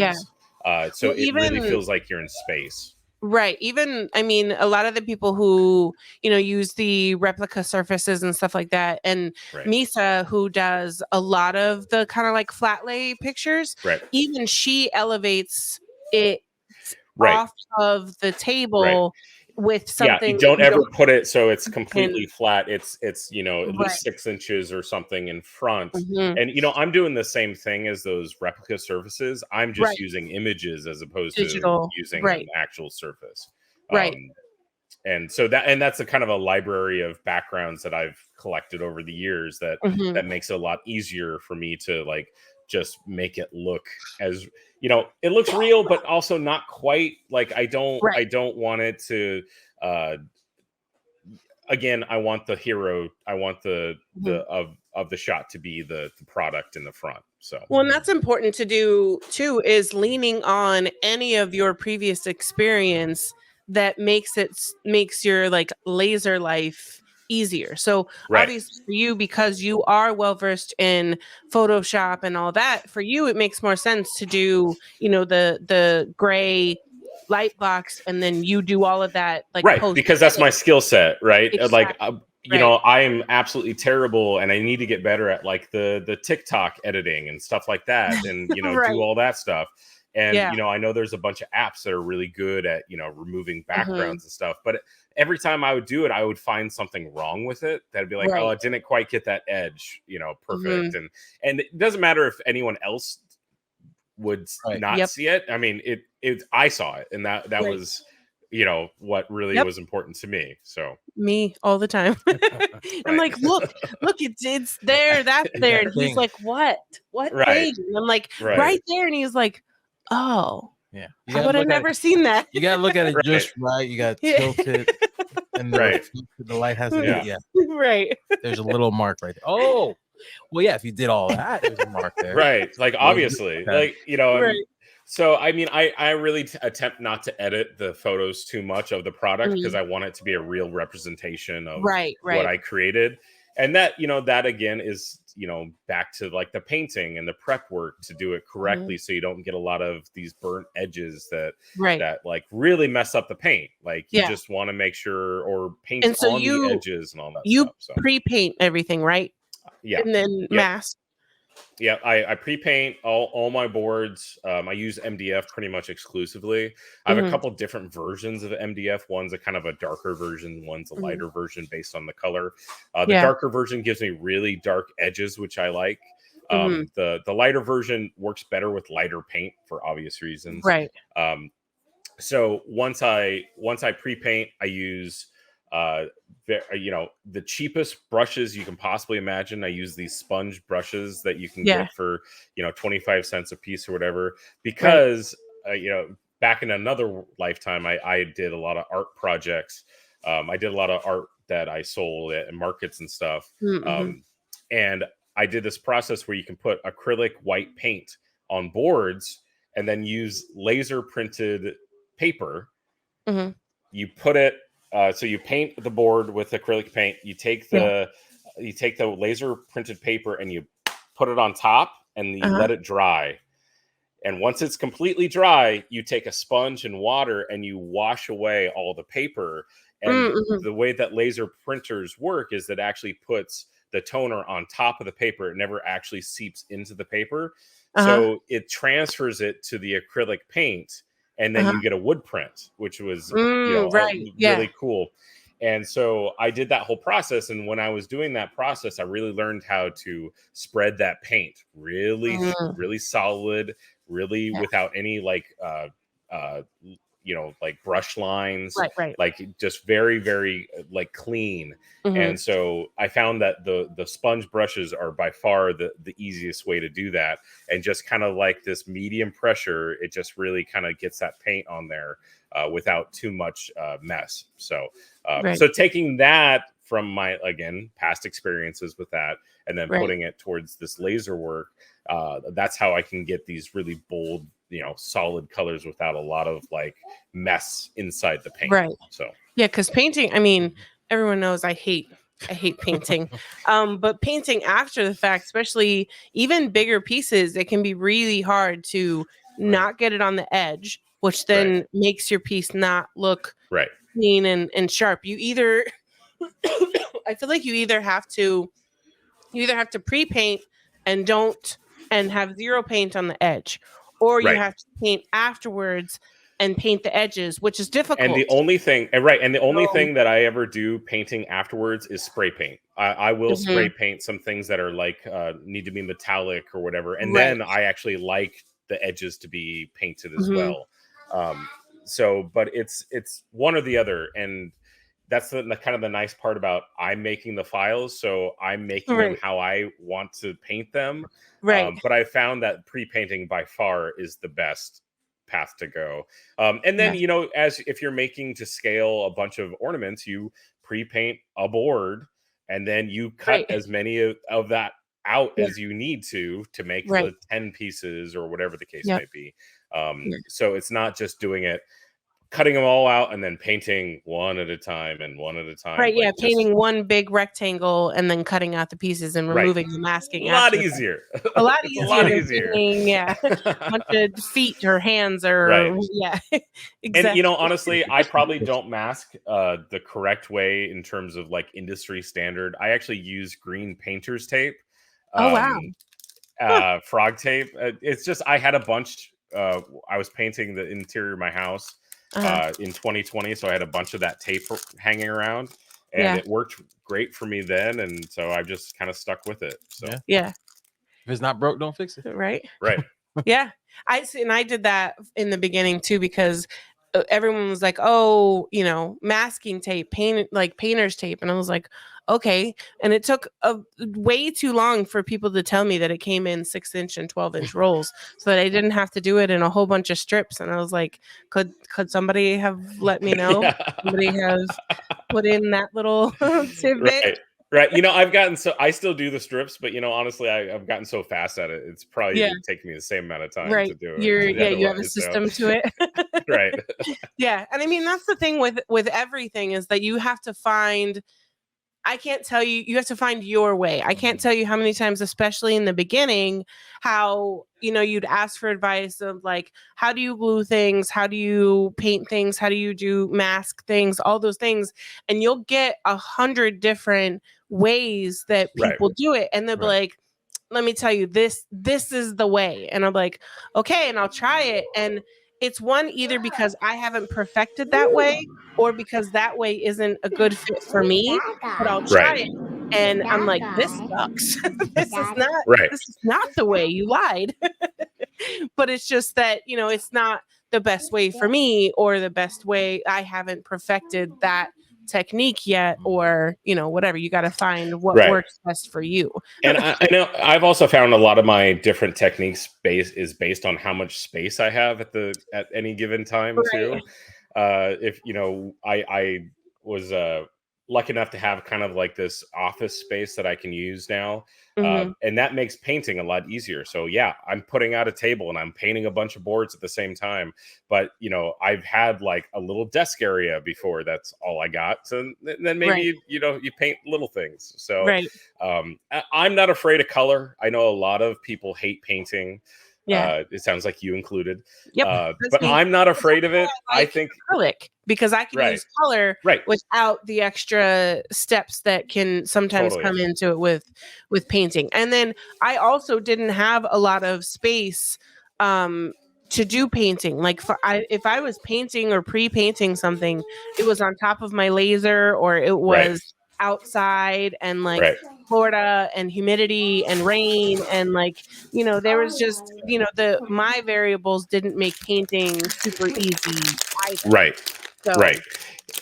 So it really feels like you're in space. Right. Even, I mean, a lot of the people who, use the replica surfaces and stuff like that. And Misa, who does a lot of the kind of like flat lay pictures, even she elevates it off of the table with something. You don't ever put it so it's completely And- flat. It's at least 6 inches or something in front. Mhm. And I'm doing the same thing as those replica surfaces. I'm just using images as opposed Digital. to using Right. an actual surface. Right. And so that's a kind of a library of backgrounds that I've collected over the years that Mhm. that makes it a lot easier for me to like just make it look as it looks real, but also not quite. Like I don't want it to again, I want the hero, I want the of the shot to be the product in the front. So well, and that's important to do too, is leaning on any of your previous experience that makes your like laser life easier. So obviously for you, because you are well versed in Photoshop and all that, for you it makes more sense to do the gray light box, and then you do all of that like post because that's my skill set, right? Exactly. Like I am absolutely terrible, and I need to get better at like the TikTok editing and stuff like that, and do all that stuff. And I know there's a bunch of apps that are really good at removing backgrounds and stuff, but every time I would do it, I would find something wrong with it. That'd be like, oh, it didn't quite get that edge, perfect. And it doesn't matter if anyone else would not see it. I mean, I saw it, and that was what really was important to me. So me all the time. I'm like, look, it's there, that's there. And he's like, what thing? And I'm like, right there. And he's like, oh yeah, I would have never seen that. You gotta look at it just right. You gotta tilt it, and the light has to right. There's a little mark right there. Oh, well, yeah. If you did all that, there's a mark there, right? Like obviously, like so I mean, I really attempt not to edit the photos too much of the product because I want it to be a real representation of what I created, and that that again is back to like the painting and the prep work to do it correctly, so you don't get a lot of these burnt edges that like really mess up the paint. Like you just want to make sure or paint on the edges and all that stuff. So pre-paint everything, right? And then mask. Yeah, I pre-paint all my boards. I use MDF pretty much exclusively. I have a couple different versions of MDF. One's a kind of a darker version, one's a lighter version based on the color. The darker version gives me really dark edges, which I like. The lighter version works better with lighter paint for obvious reasons. Right. So once I pre-paint, I use the cheapest brushes you can possibly imagine. I use these sponge brushes that you can get for 25 cents a piece or whatever, because back in another lifetime I did a lot of art projects. I did a lot of art that I sold at markets and stuff. And I did this process where you can put acrylic white paint on boards and then use laser printed paper. You put it so you paint the board with acrylic paint. You take the laser printed paper and you put it on top, and you let it dry. And once it's completely dry, you take a sponge and water and you wash away all the paper. And the way that laser printers work is that it actually puts the toner on top of the paper. It never actually seeps into the paper. So it transfers it to the acrylic paint. And then you get a wood print, which was really cool. And so I did that whole process. And when I was doing that process, I really learned how to spread that paint really, really solid, really without any like like brush lines, like just very, very like clean. And so I found that the sponge brushes are by far the easiest way to do that. And just kind of like this medium pressure, it just really kind of gets that paint on there without too much mess. So so taking that from my, again, past experiences with that, and then putting it towards this laser work, that's how I can get these really bold, solid colors without a lot of like mess inside the paint. Right. So because painting, I mean, everyone knows I hate painting. But painting after the fact, especially even bigger pieces, it can be really hard to not get it on the edge, which then makes your piece not look clean and sharp. You either I feel like you either have to pre-paint and have zero paint on the edge, or you have to paint afterwards and paint the edges, which is difficult. And the only thing, and the only thing that I ever do painting afterwards is spray paint. I will spray paint some things that are like need to be metallic or whatever, and then I actually like the edges to be painted as well. So, but it's one or the other, and that's the kind of the nice part about I'm making the files, so I'm making them how I want to paint them. But I found that pre-painting by far is the best path to go. And then, you know, as if you're making to scale a bunch of ornaments, you pre-paint a board and then you cut as many of that out as you need to make the 10 pieces or whatever the case might be. So it's not just doing it, cutting them all out and then painting one at a time and one at a time. Right. Yeah. Painting one big rectangle and then cutting out the pieces and removing the masking. A lot easier. A lot easier. A lot easier. Painting, a bunch of feet or hands or exactly. And you know, honestly, I probably don't mask the correct way in terms of like industry standard. I actually use green painter's tape. Frog tape. It's just I had a bunch. I was painting the interior of my house in 2020, so I had a bunch of that tape hanging around, and it worked great for me then, and so I just kind of stuck with it. So if it's not broke, don't fix it. Right. I see, and I did that in the beginning too, because everyone was like, oh, you know, masking tape, painter's tape, and I was like, okay. And it took way too long for people to tell me that it came in 6-inch and 12-inch rolls, so that I didn't have to do it in a whole bunch of strips. And I was like, could somebody have let me know? Somebody has put in that little tidbit. Right. You know, I still do the strips, but you know, honestly, I've gotten so fast at it. It's probably taking me the same amount of time to do it. You have a system to it. Right. Yeah. And I mean, that's the thing with everything is that you have to find, I can't tell you, you have to find your way. I can't tell you how many times, especially in the beginning, how, you know, you'd ask for advice of like, how do you glue things? How do you paint things? How do you do mask things? All those things. And you'll get 100 different ways that people do it. And they'll be like, let me tell you, this is the way. And I'm like, okay. And I'll try it. And it's one, either because I haven't perfected that way or because that way isn't a good fit for me, but I'll try it. And I'm like, this sucks. This is not the way. You lied. But it's just that, you know, it's not the best way for me or the best way. I haven't perfected that technique yet, or you know, whatever. You got to find what works best for you. And I know I've also found a lot of my different techniques is based on how much space I have at any given time too. If you know, I was lucky enough to have kind of like this office space that I can use now. And that makes painting a lot easier. So yeah, I'm putting out a table and I'm painting a bunch of boards at the same time. But you know, I've had like a little desk area before. That's all I got. So then maybe you know, you paint little things. So I'm not afraid of color. I know a lot of people hate painting. It sounds like you included. But I'm not afraid of it. I think acrylic, because I can use color without the extra steps that can sometimes come into it with painting. And then I also didn't have a lot of space to do painting. Like if I was painting or pre-painting something, it was on top of my laser, or it was outside, and like Florida and humidity and rain, and like, you know, there was just, you know, my variables didn't make painting super easy either.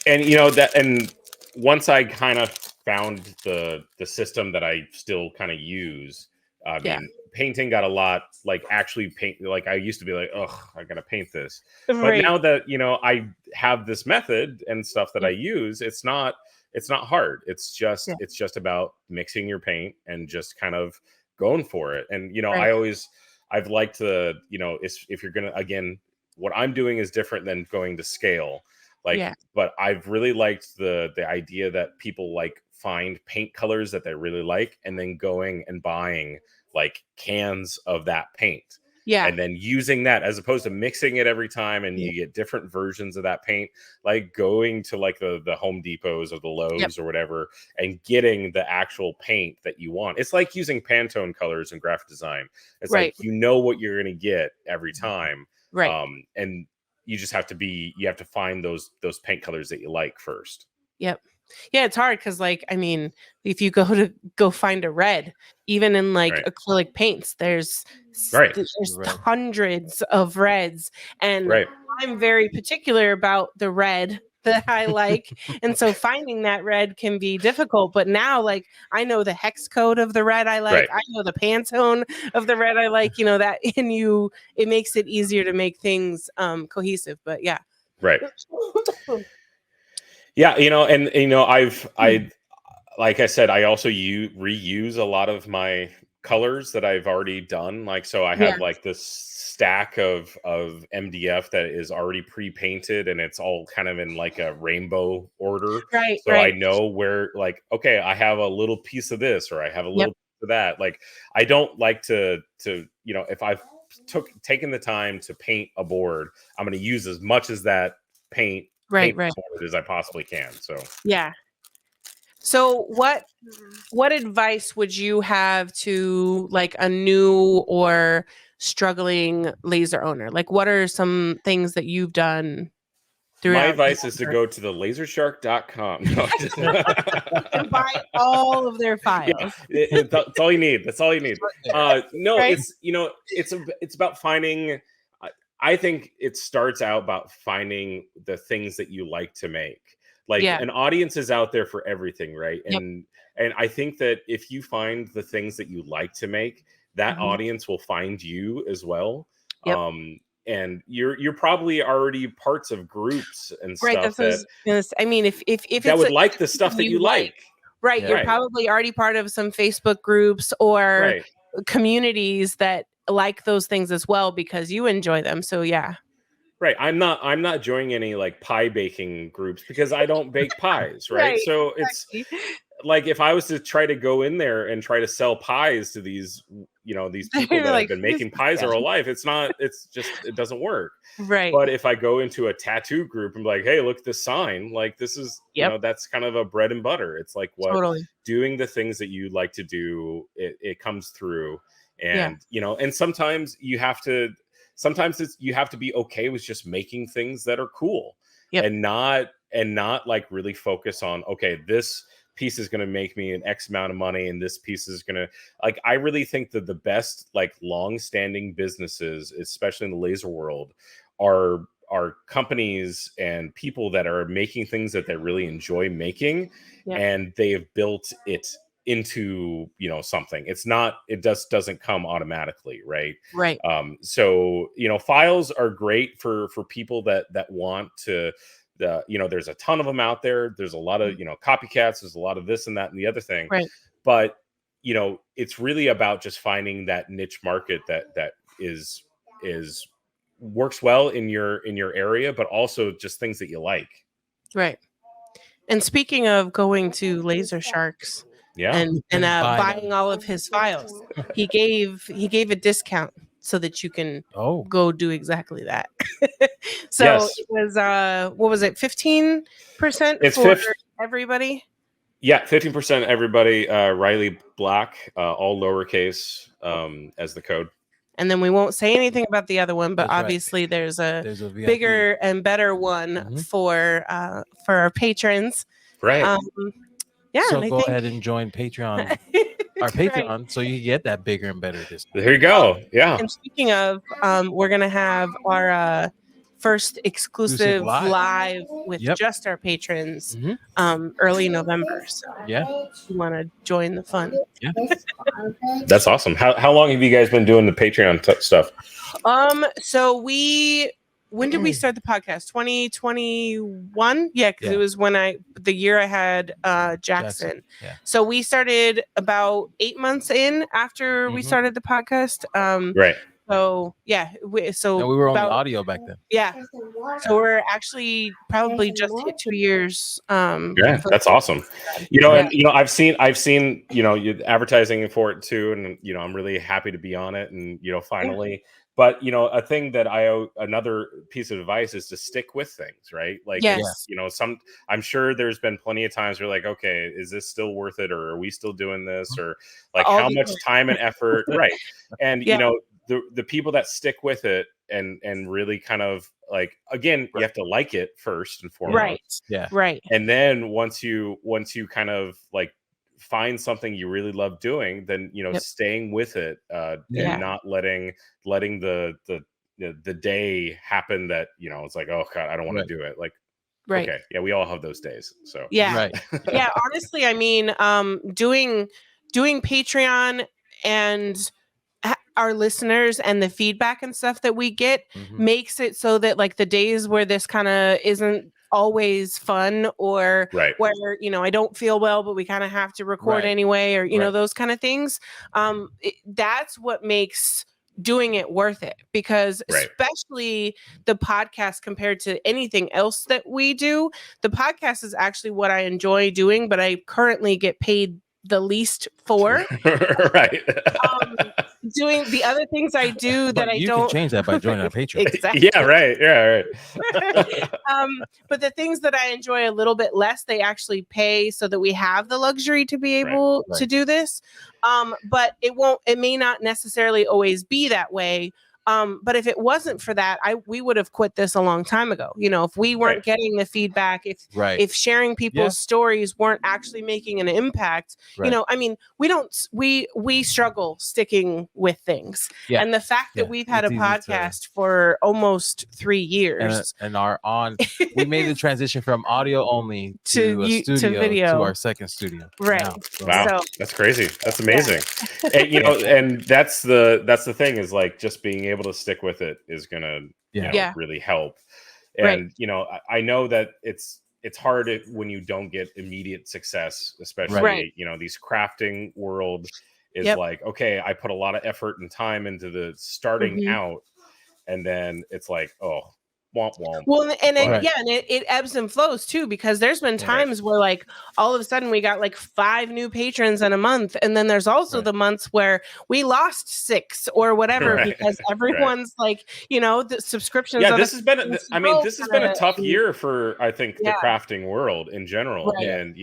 And you know that, and once I kind of found the system that I still kind of use, I mean, painting got a lot, like actually paint, like I used to be like, oh, I gotta paint this, but now that, you know, I have this method and stuff that I use, it's not hard. It's just about mixing your paint and just kind of going for it. And, you know, I've liked the, you know, if you're going to, again, what I'm doing is different than going to scale. Like, but I've really liked the idea that people like find paint colors that they really like and then going and buying like cans of that paint. And then using that as opposed to mixing it every time, and you get different versions of that paint, like going to like the Home Depots or the Lowe's or whatever, and getting the actual paint that you want. It's like using Pantone colors in graphic design. It's like, you know what you're going to get every time. And you just have to find those paint colors that you like first. Yep. Yeah, it's hard because, like, I mean, if you go find a red, even in like acrylic paints, there's hundreds of reds, and I'm very particular about the red that I like, and so finding that red can be difficult. But now, like, I know the hex code of the red I like, I know the Pantone of the red I like, that, and it makes it easier to make things cohesive. But yeah, yeah, and I like I said, I also reuse a lot of my colors that I've already done. Like, so I have like this stack of MDF that is already pre-painted, and it's all kind of in like a rainbow order. So I know where, like, okay, I have a little piece of this, or I have a little piece of that. Like, I don't like to if I've taken the time to paint a board, I'm going to use as much as that paint as I possibly can. So yeah. So what advice would you have to, like, a new or struggling laser owner? Like, what are some things that you've done throughout? My advice is to go to the lasershark.com and buy all of their files. Yeah, that's all you need. That's all you need. No, it's about finding. I think it starts out about finding the things that you like to make. Like, an audience is out there for everything, right? And I think that if you find the things that you like to make, that audience will find you as well. And you're probably already parts of groups and stuff I mean, if that would like the stuff that you like. Right. You're probably already part of some Facebook groups or communities that like those things as well because you enjoy them. So yeah. Right. I'm not joining any like pie baking groups because I don't bake pies. Right. So it's like, if I was to try to go in there and try to sell pies to these, these people that have been making pies their whole life, it doesn't work. Right. But if I go into a tattoo group and be like, hey, look at this sign, like, this is, that's kind of a bread and butter. It's like doing the things that you like to do, it comes through. And, and sometimes you have to be okay with just making things that are cool and not like really focus on, okay, this piece is going to make me an X amount of money, and this piece is going to, like, I really think that the best, like, long-standing businesses, especially in the laser world, are companies and people that are making things that they really enjoy making, and they have built it into something. It just doesn't come automatically, right? So files are great for people that want to. There's a ton of them out there. There's a lot of copycats. There's a lot of this and that and the other thing. But it's really about just finding that niche market that is works well in your area, but also just things that you like. Right. And speaking of going to Laser Sharks, and buying all of his files, he gave a discount so that you can go do exactly that. So it was what was it, 15% for everybody? Yeah, 15% everybody. Riley Black, all lowercase, as the code. And then we won't say anything about the other one, but obviously there's a bigger and better one for our patrons. Right. So go ahead and join Patreon, our Patreon, so you get that bigger and better discount. There you go. Yeah. And speaking of, we're gonna have our first exclusive live with just our patrons early November. So you want to join the fun? Yeah. That's awesome. How long have you guys been doing the Patreon stuff? So when did we start the podcast? 2021? Yeah, because it was the year I had Jackson. Yeah. So we started about 8 months in after we started the podcast. Right. So yeah, we were on the audio back then. Yeah. So we're actually probably just hit 2 years. Yeah, that's awesome. And I've seen advertising for it too, and I'm really happy to be on it, and finally. But a thing that another piece of advice is to stick with things, right? Like, I'm sure there's been plenty of times where, like, okay, is this still worth it, or are we still doing this, or like how much time and effort, right? And the people that stick with it and really kind of like, again, you have to like it first and foremost. Right. Yeah. Right. And then once you kind of like find something you really love doing, then staying with it and not letting the day happen that it's like, oh god, I don't want to do it. Like, okay, yeah, we all have those days. So yeah, honestly, I mean, doing Patreon and our listeners and the feedback and stuff that we get makes it so that like the days where this kind of isn't always fun, or where I don't feel well but we kind of have to record anyway, or those kind of things, that's what makes doing it worth it, because especially the podcast compared to anything else that we do, the podcast is actually what I enjoy doing, but I currently get paid the least for. Doing the other things I do that you can change that by joining our Patreon. Exactly. Yeah, right. But the things that I enjoy a little bit less, they actually pay so that we have the luxury to be able to do this. But it may not necessarily always be that way. But if it wasn't for that, we would have quit this a long time ago. If we weren't getting the feedback, if sharing people's stories weren't actually making an impact, I mean, we struggle sticking with things. Yeah. And the fact that we've had a podcast for almost 3 years and we made the transition from audio only to a studio to video, to our second studio. Right. Now. So, wow. That's crazy. That's amazing. And, and that's the thing, is like just being able to stick with it is gonna really help. And I know that it's hard when you don't get immediate success, especially these crafting world is like, okay, I put a lot of effort and time into the starting out, and then it's like, oh, womp womp. Well, and it ebbs and flows too, because there's been times where like all of a sudden we got like 5 new patrons in a month, and then there's also the months where we lost 6 or whatever because everyone's like, the subscriptions. Yeah, this has been a tough year for, I think, the crafting world in general. And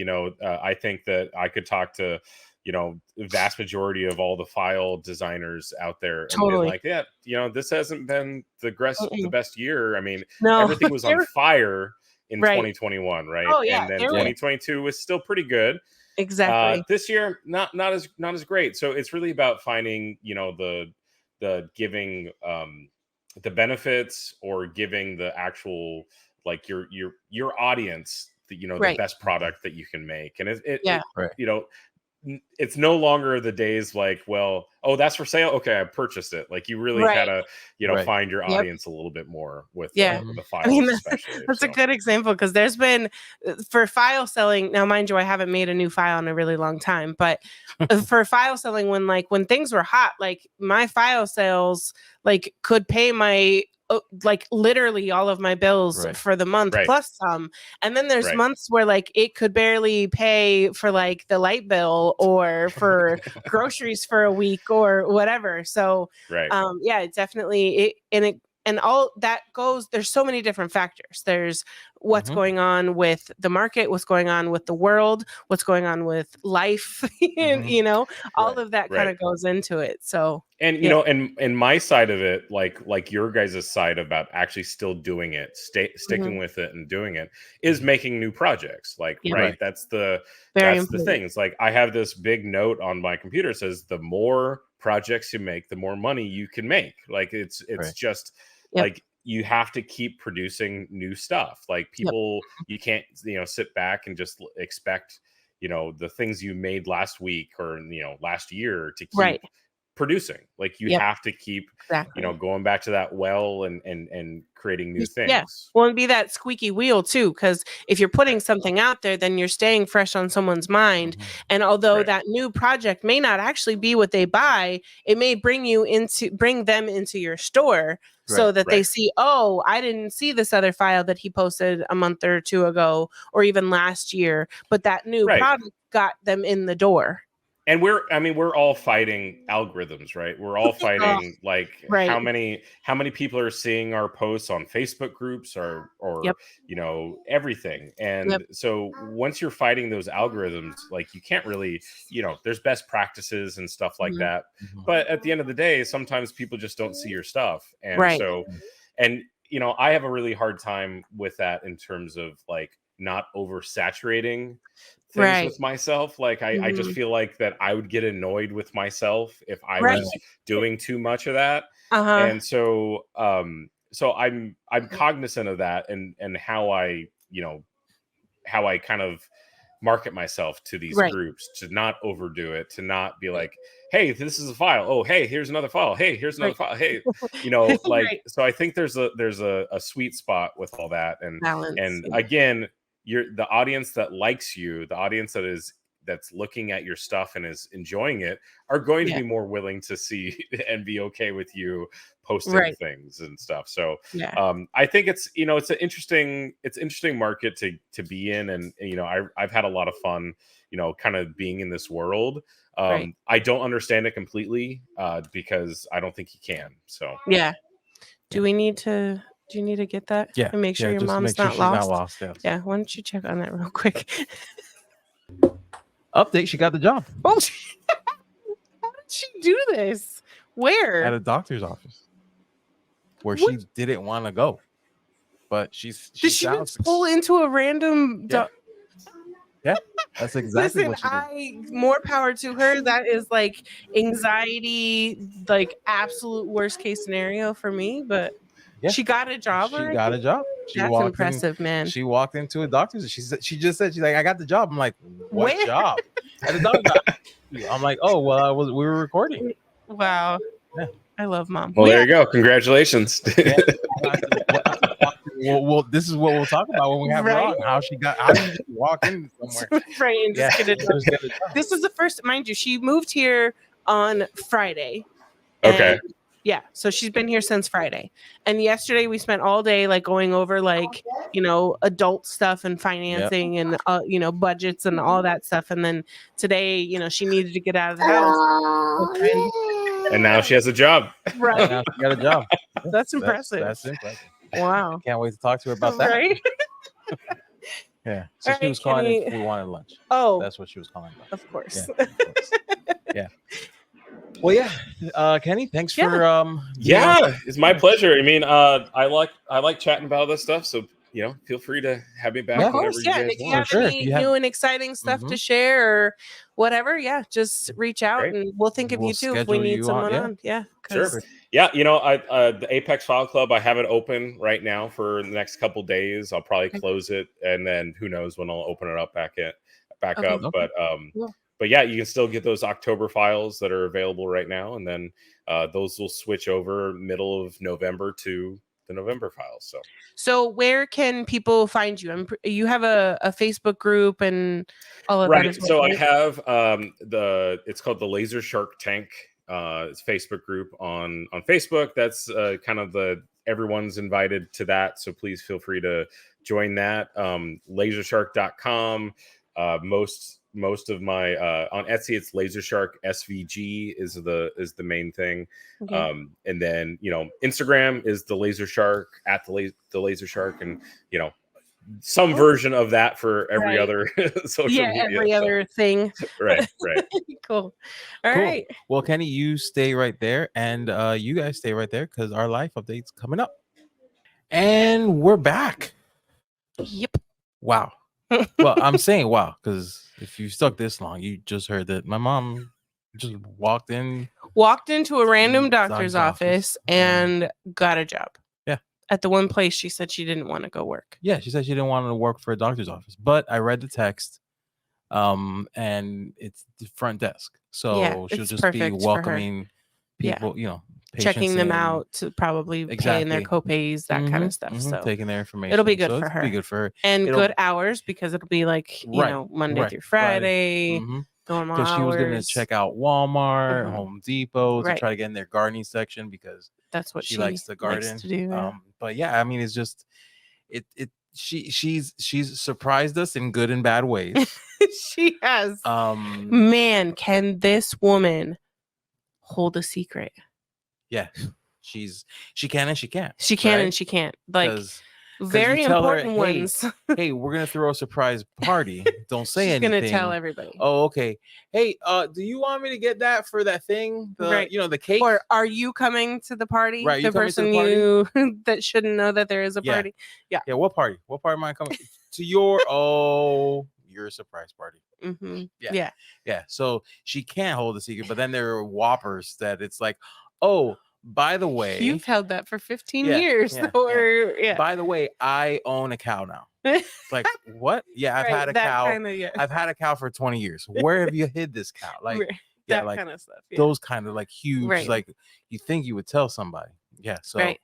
I think that I could talk to the vast majority of all the file designers out there, and been like, this hasn't been the best year. I mean, everything was on fire in 2021, right? Oh, yeah. And then 2022 was still pretty good. Exactly. This year, not as great. So it's really about finding, the giving the benefits, or giving the actual, like your audience, the best product that you can make. And it's no longer the days like, well, oh, that's for sale, okay, I purchased it. Like, you really gotta find your audience a little bit more with the files. I mean, that's a good example, because there's been, for file selling, now mind you, I haven't made a new file in a really long time, but for file selling, when things were hot, like my file sales like could pay my like literally all of my bills for the month plus some. And then there's months where like it could barely pay for like the light bill or for groceries for a week or whatever. So it definitely and all that goes, there's so many different factors. There's what's going on with the market, what's going on with the world, what's going on with life, and all of that kind of goes into it. So, and and my side of it, like your guys' side about actually still doing it, sticking with it and doing it, is making new projects. Like, that's the thing. It's like, I have this big note on my computer that says, the more projects you make, the more money you can make. Like, it's just like, you have to keep producing new stuff. Like, people, you can't, sit back and just expect, the things you made last week or, last year to keep producing. Like, you have to keep, going back to that well and creating new things. Yeah. Well, and be that squeaky wheel too, because if you're putting something out there, then you're staying fresh on someone's mind. And although that new project may not actually be what they buy, it may bring them into your store. So that they see, oh, I didn't see this other file that he posted a month or 2 ago, or even last year, but that new product got them in the door. And we're all fighting algorithms, right? We're all fighting like right. how many people are seeing our posts on Facebook groups or Yep. everything. And so once you're fighting those algorithms, like you can't really, there's best practices and stuff like that. But at the end of the day, sometimes people just don't see your stuff. And so, and I have a really hard time with that in terms of like not oversaturating things with myself. Like I just feel like that I would get annoyed with myself if I was doing too much of that. And so so I'm cognizant of that and how I kind of market myself to these groups, to not overdo it, to not be like, hey, this is a file, oh hey, here's another file, hey, here's another file, hey, like so I think there's a sweet spot with all that. And balance, and again, the audience that likes you, the audience that's looking at your stuff and is enjoying it, are going to be more willing to see and be okay with you posting things and stuff. So I think it's it's an interesting market to be in. And I've had a lot of fun kind of being in this world. I don't understand it completely because I don't think you can. So do you need to get that and make sure your mom's not lost? Yeah, why don't you check on that real quick? Update, she got the job. Oh, how did she do this? Where? At a doctor's office where she didn't want to go, but did she just pull into a random that's exactly what she did. More power to her. That is like anxiety, like absolute worst case scenario for me, but she got a job. She got a job. That's impressive, man. She walked into a doctor's. She just said, she's like, I got the job. I'm like, what job? At a doctor's office. I'm like, oh well, we were recording. Wow. Yeah. I love mom. Well, there you go. Congratulations. Well, this is what we'll talk about when we have her on. How did you walk in somewhere? And just get it. This is the first, mind you, she moved here on Friday. Okay. Yeah, so she's been here since Friday. And yesterday we spent all day like going over like, adult stuff and financing and budgets and all that stuff. And then today, she needed to get out of the house. And now she has a job. Right. Now she got a job. That's impressive. That's impressive. Wow. Can't wait to talk to her about that. Right? Yeah. So she was calling if we wanted lunch. Oh. That's what she was calling about. Of course. Yeah. Of course. Yeah. Well, yeah, Kenny, thanks for it's my pleasure. I mean, I like chatting about this stuff, so feel free to have me back whenever you guys and if you want. have any new and exciting stuff to share or whatever, just reach out and we'll think of you too if we need someone on. Yeah, sure. Yeah, the Apex File Club, I have it open right now for the next couple days. I'll probably close it, and then who knows when I'll open it up back up. But yeah, you can still get those October files that are available right now, and then those will switch over middle of November to the November files. So where can people find you? You have a Facebook group and all of that as well. So I have it's called the Laser Shark Tank. It's Facebook group on Facebook. That's kind of everyone's invited to that. So please feel free to join that. Lasershark.com. Most of my on Etsy, it's Lasershark SVG is the main thing. Okay. And then Instagram is the Lasershark at the Lasershark, and some version of that for every other social media. Every other thing. Right. Cool. All right. Well, Kenny, you stay right there, and you guys stay right there because our life update's coming up, and we're back. Yep. Wow. Well, I'm saying wow because if you stuck this long, you just heard that my mom just walked into a random doctor's office and got a job. Yeah. At the one place she said she didn't want to go work. Yeah, she said she didn't want to work for a doctor's office. But I read the text, and it's the front desk. So she'll just be welcoming people, checking them out to probably paying their copays, that kind of stuff. So taking their information. It'll be good for her. Be good for her. And good hours because it'll be like, Monday through Friday. Normal hours. Because she was going to check out Walmart, Home Depot to try to get in their gardening section because that's what she likes to garden. Likes to do. But yeah, I mean, it's just she's surprised us in good and bad ways. She has. Man, can this woman hold a secret? Yeah, she can and she can't. She can right? and she can't. Like 'Cause very you tell her, important ones. hey, we're gonna throw a surprise party. Don't say She's anything. gonna tell everybody. Oh, okay. Hey, do you want me to get that for that thing? Right. The cake. Or are you coming to the party? Right, you The coming to person the party? you that shouldn't know that there is a party. Yeah. Yeah. What party? What party am I coming to? Your surprise party. Mm-hmm. Yeah. Yeah. So she can't hold a secret, but then there are whoppers that it's like, oh, by the way, You've held that for 15 Yeah, years. yeah, Or yeah. by the way, I own a cow now. It's like, what? Yeah, I've had a cow. I've had a cow for 20 years. Where have you hid this cow? Like, Right. yeah, that like kind of stuff. Yeah. those kind of like huge, Right. like you think you would tell somebody. Yeah. So, Right.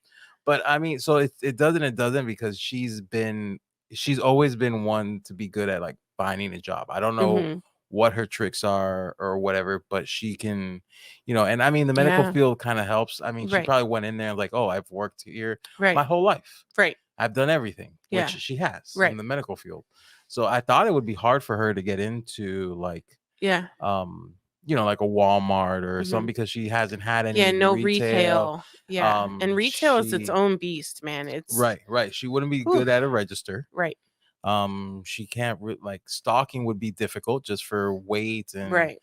but I mean, so it doesn't because she's always been one to be good at like finding a job. I don't know Mhm. what her tricks are or whatever, but she can, and I mean, the medical Yeah. field kind of helps. I mean, she Right. probably went in there like, oh, I've worked here Right. my whole life. Right. I've done everything, Yeah. which she has Right. in the medical field. So I thought it would be hard for her to get into like, Yeah. like a Walmart or Mhm. something because she hasn't had any Yeah. No retail. retail. Yeah. And retail is its she- own beast, man. It's Right. She wouldn't be Whew. good at a register. right. She can't like stalking would be difficult just for weight and Right.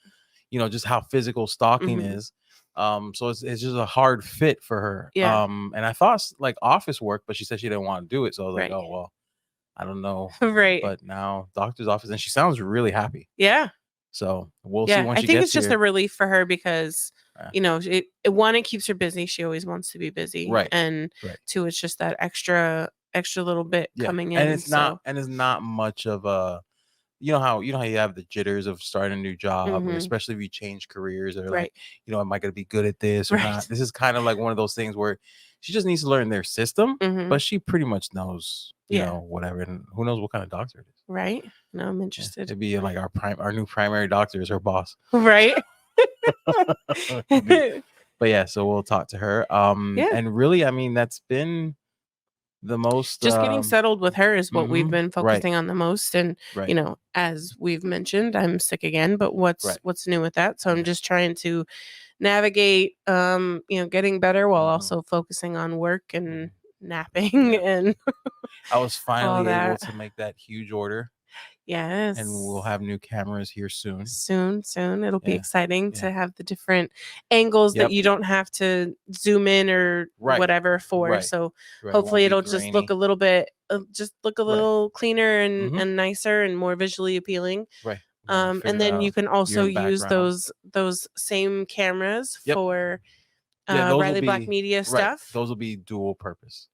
just how physical stalking Mhm. is. So it's just a hard fit for her. Yeah. And I thought like office work, but she said she didn't want to do it. So I was Right. like, oh well, I don't know. Right. But now doctor's office, and she sounds really happy. Yeah. So we'll see Yeah. when I she think gets it's just here. a relief for her because Yeah. it keeps her busy. She always wants to be busy. Right. And Right. two, it's just that extra little bit coming in. And it's not much of a how you have the jitters of starting a new job, or Mhm. especially if you change careers or Right. like, am I gonna be good at this or Right. not? This is kind of like one of those things where she just needs to learn their system, Mhm. but she pretty much knows, Yeah. whatever. And who knows what kind of doctor it is. Right. No, I'm Yeah, interested. it'd be like our new primary doctor is her boss. Right. But yeah, so we'll talk to her. Yeah. And really, I mean, that's been the most Just getting settled with her is what we've mhm, been right. focusing on the most. And right. as we've mentioned, I'm sick again, but Right. what's new with that? So Yeah. I'm just trying to navigate getting better while Mhm. also focusing on work and Mhm. napping Yeah. and I was finally able that. to make that huge order, yes. and we'll have new cameras here soon. Soon it'll be Yeah. exciting Yeah. to have the different angles that Yep. you don't have to zoom in or Right. whatever for. Right. So Right, hopefully won't be it'll just look grainy. a little bit Right. little cleaner and, Mhm. and nicer and more visually appealing. Right. Yeah, And figure then you out can also your use background. those same cameras Yep. for Yeah, those will Riley Black be Media right. stuff. Those will be dual purpose.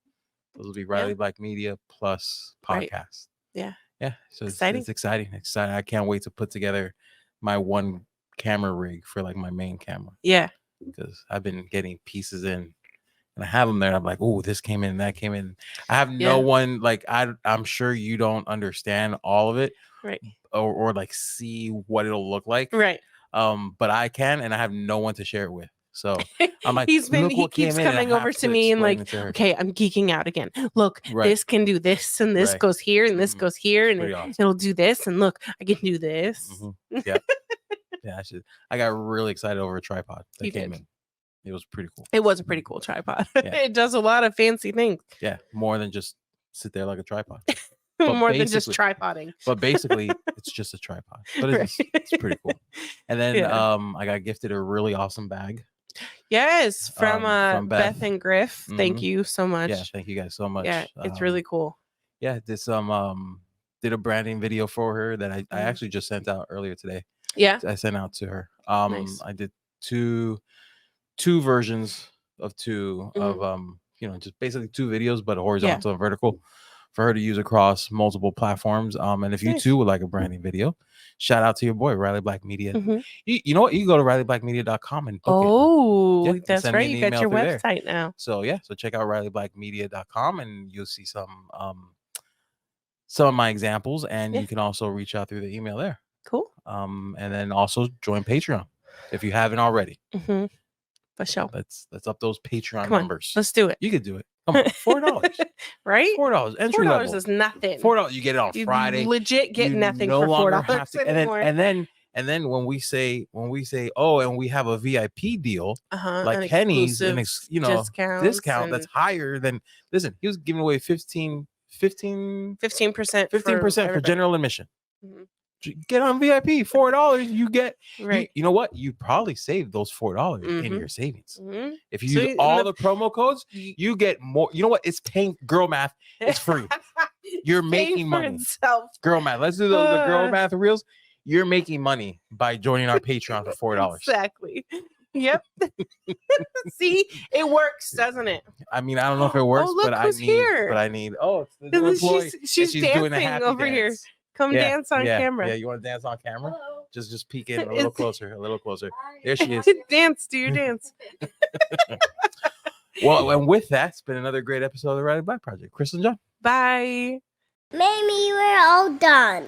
Those will be Yeah. Riley Black Media plus Right. podcast. Yeah. Yeah. So Exciting. it's exciting. I can't wait to put together my one camera rig for like my main camera, Yeah. because I've been getting pieces in and I have them there. And I'm like, oh, this came in, that came in. I have no Yeah. one like I'm sure you don't understand all of it, Right. or like see what it'll look like. Right. But I can, and I have no one to share it with. So I'm like, he look what keeps came in, and I coming over have to me and explain like, it to her. okay, I'm geeking out again. Look, Right. this can do this and this Right. goes here and this Mhm. goes here and Pretty awesome. it'll do this and look, I can do this. Mhm. Yeah. Yeah, I got really excited over a tripod that You came did. in. It was pretty cool. It was a pretty cool tripod. Yeah. It does a lot of fancy things. Yeah, more than just sit there like a tripod. But More than just basically- tripoding. But basically, it's just a tripod. But it's pretty cool. And then Yeah. I got gifted a really awesome bag. Yes, from Beth Beth. and Griff. Thank Mhm. you so much. Yeah, thank you guys so much. Yeah, it's really cool. Yeah, this did a branding video for her that I Mhm. actually just sent out earlier today. Yeah. I sent out to her. Nice. I did two versions of just basically two videos, but horizontal and vertical, for her to use across multiple platforms. And if you Nice. too would like a branding video, shout out to your boy Riley Black Media. Mhm. You know what? You can go to RileyBlackMedia.com and book it. Oh, Yeah, and that's send me right. an You got email your through there. website now. So check out RileyBlackMedia.com and you'll see some of my examples, and Yeah. you can also reach out through the email there. Cool. And then also join Patreon if you haven't already. Mm-hmm. For sure. Let's up those Patreon Come on, numbers. let's do it. You could do it. Come on, $4. Right? $4 entry $4 level. is nothing. $4. You get it on You Friday. legit get You nothing no for longer $4 have to, anymore. and then when we say, oh, and we have a VIP deal, like and Henny's, and discounts discount that's and higher than. Listen, he was giving away 15% 15% for general admission. Mhm. Get on VIP, $4. You get Right. you know what? You probably saved those $4 in Mhm. your savings. Mhm. If you use all the promo codes, you get more. You know what? It's paying girl math. It's free. You're making money. Itself. Girl math. Let's do the girl math reels. You're making money by joining our Patreon for $4. Exactly. Yep. See, it works, doesn't it? I mean, I don't know if it works, look but I who's need. here. But I need. Oh, it's the new employee. She's dancing doing a happy over here. dance. Come dance on camera. Yeah, you want to dance on camera? Hello. Just peek in a little closer. A little closer. There she is. Dance, do your dance. Well, and with that, it's been another great episode of the Riding Black Project. Chris and John. Bye. Maybe we're all done.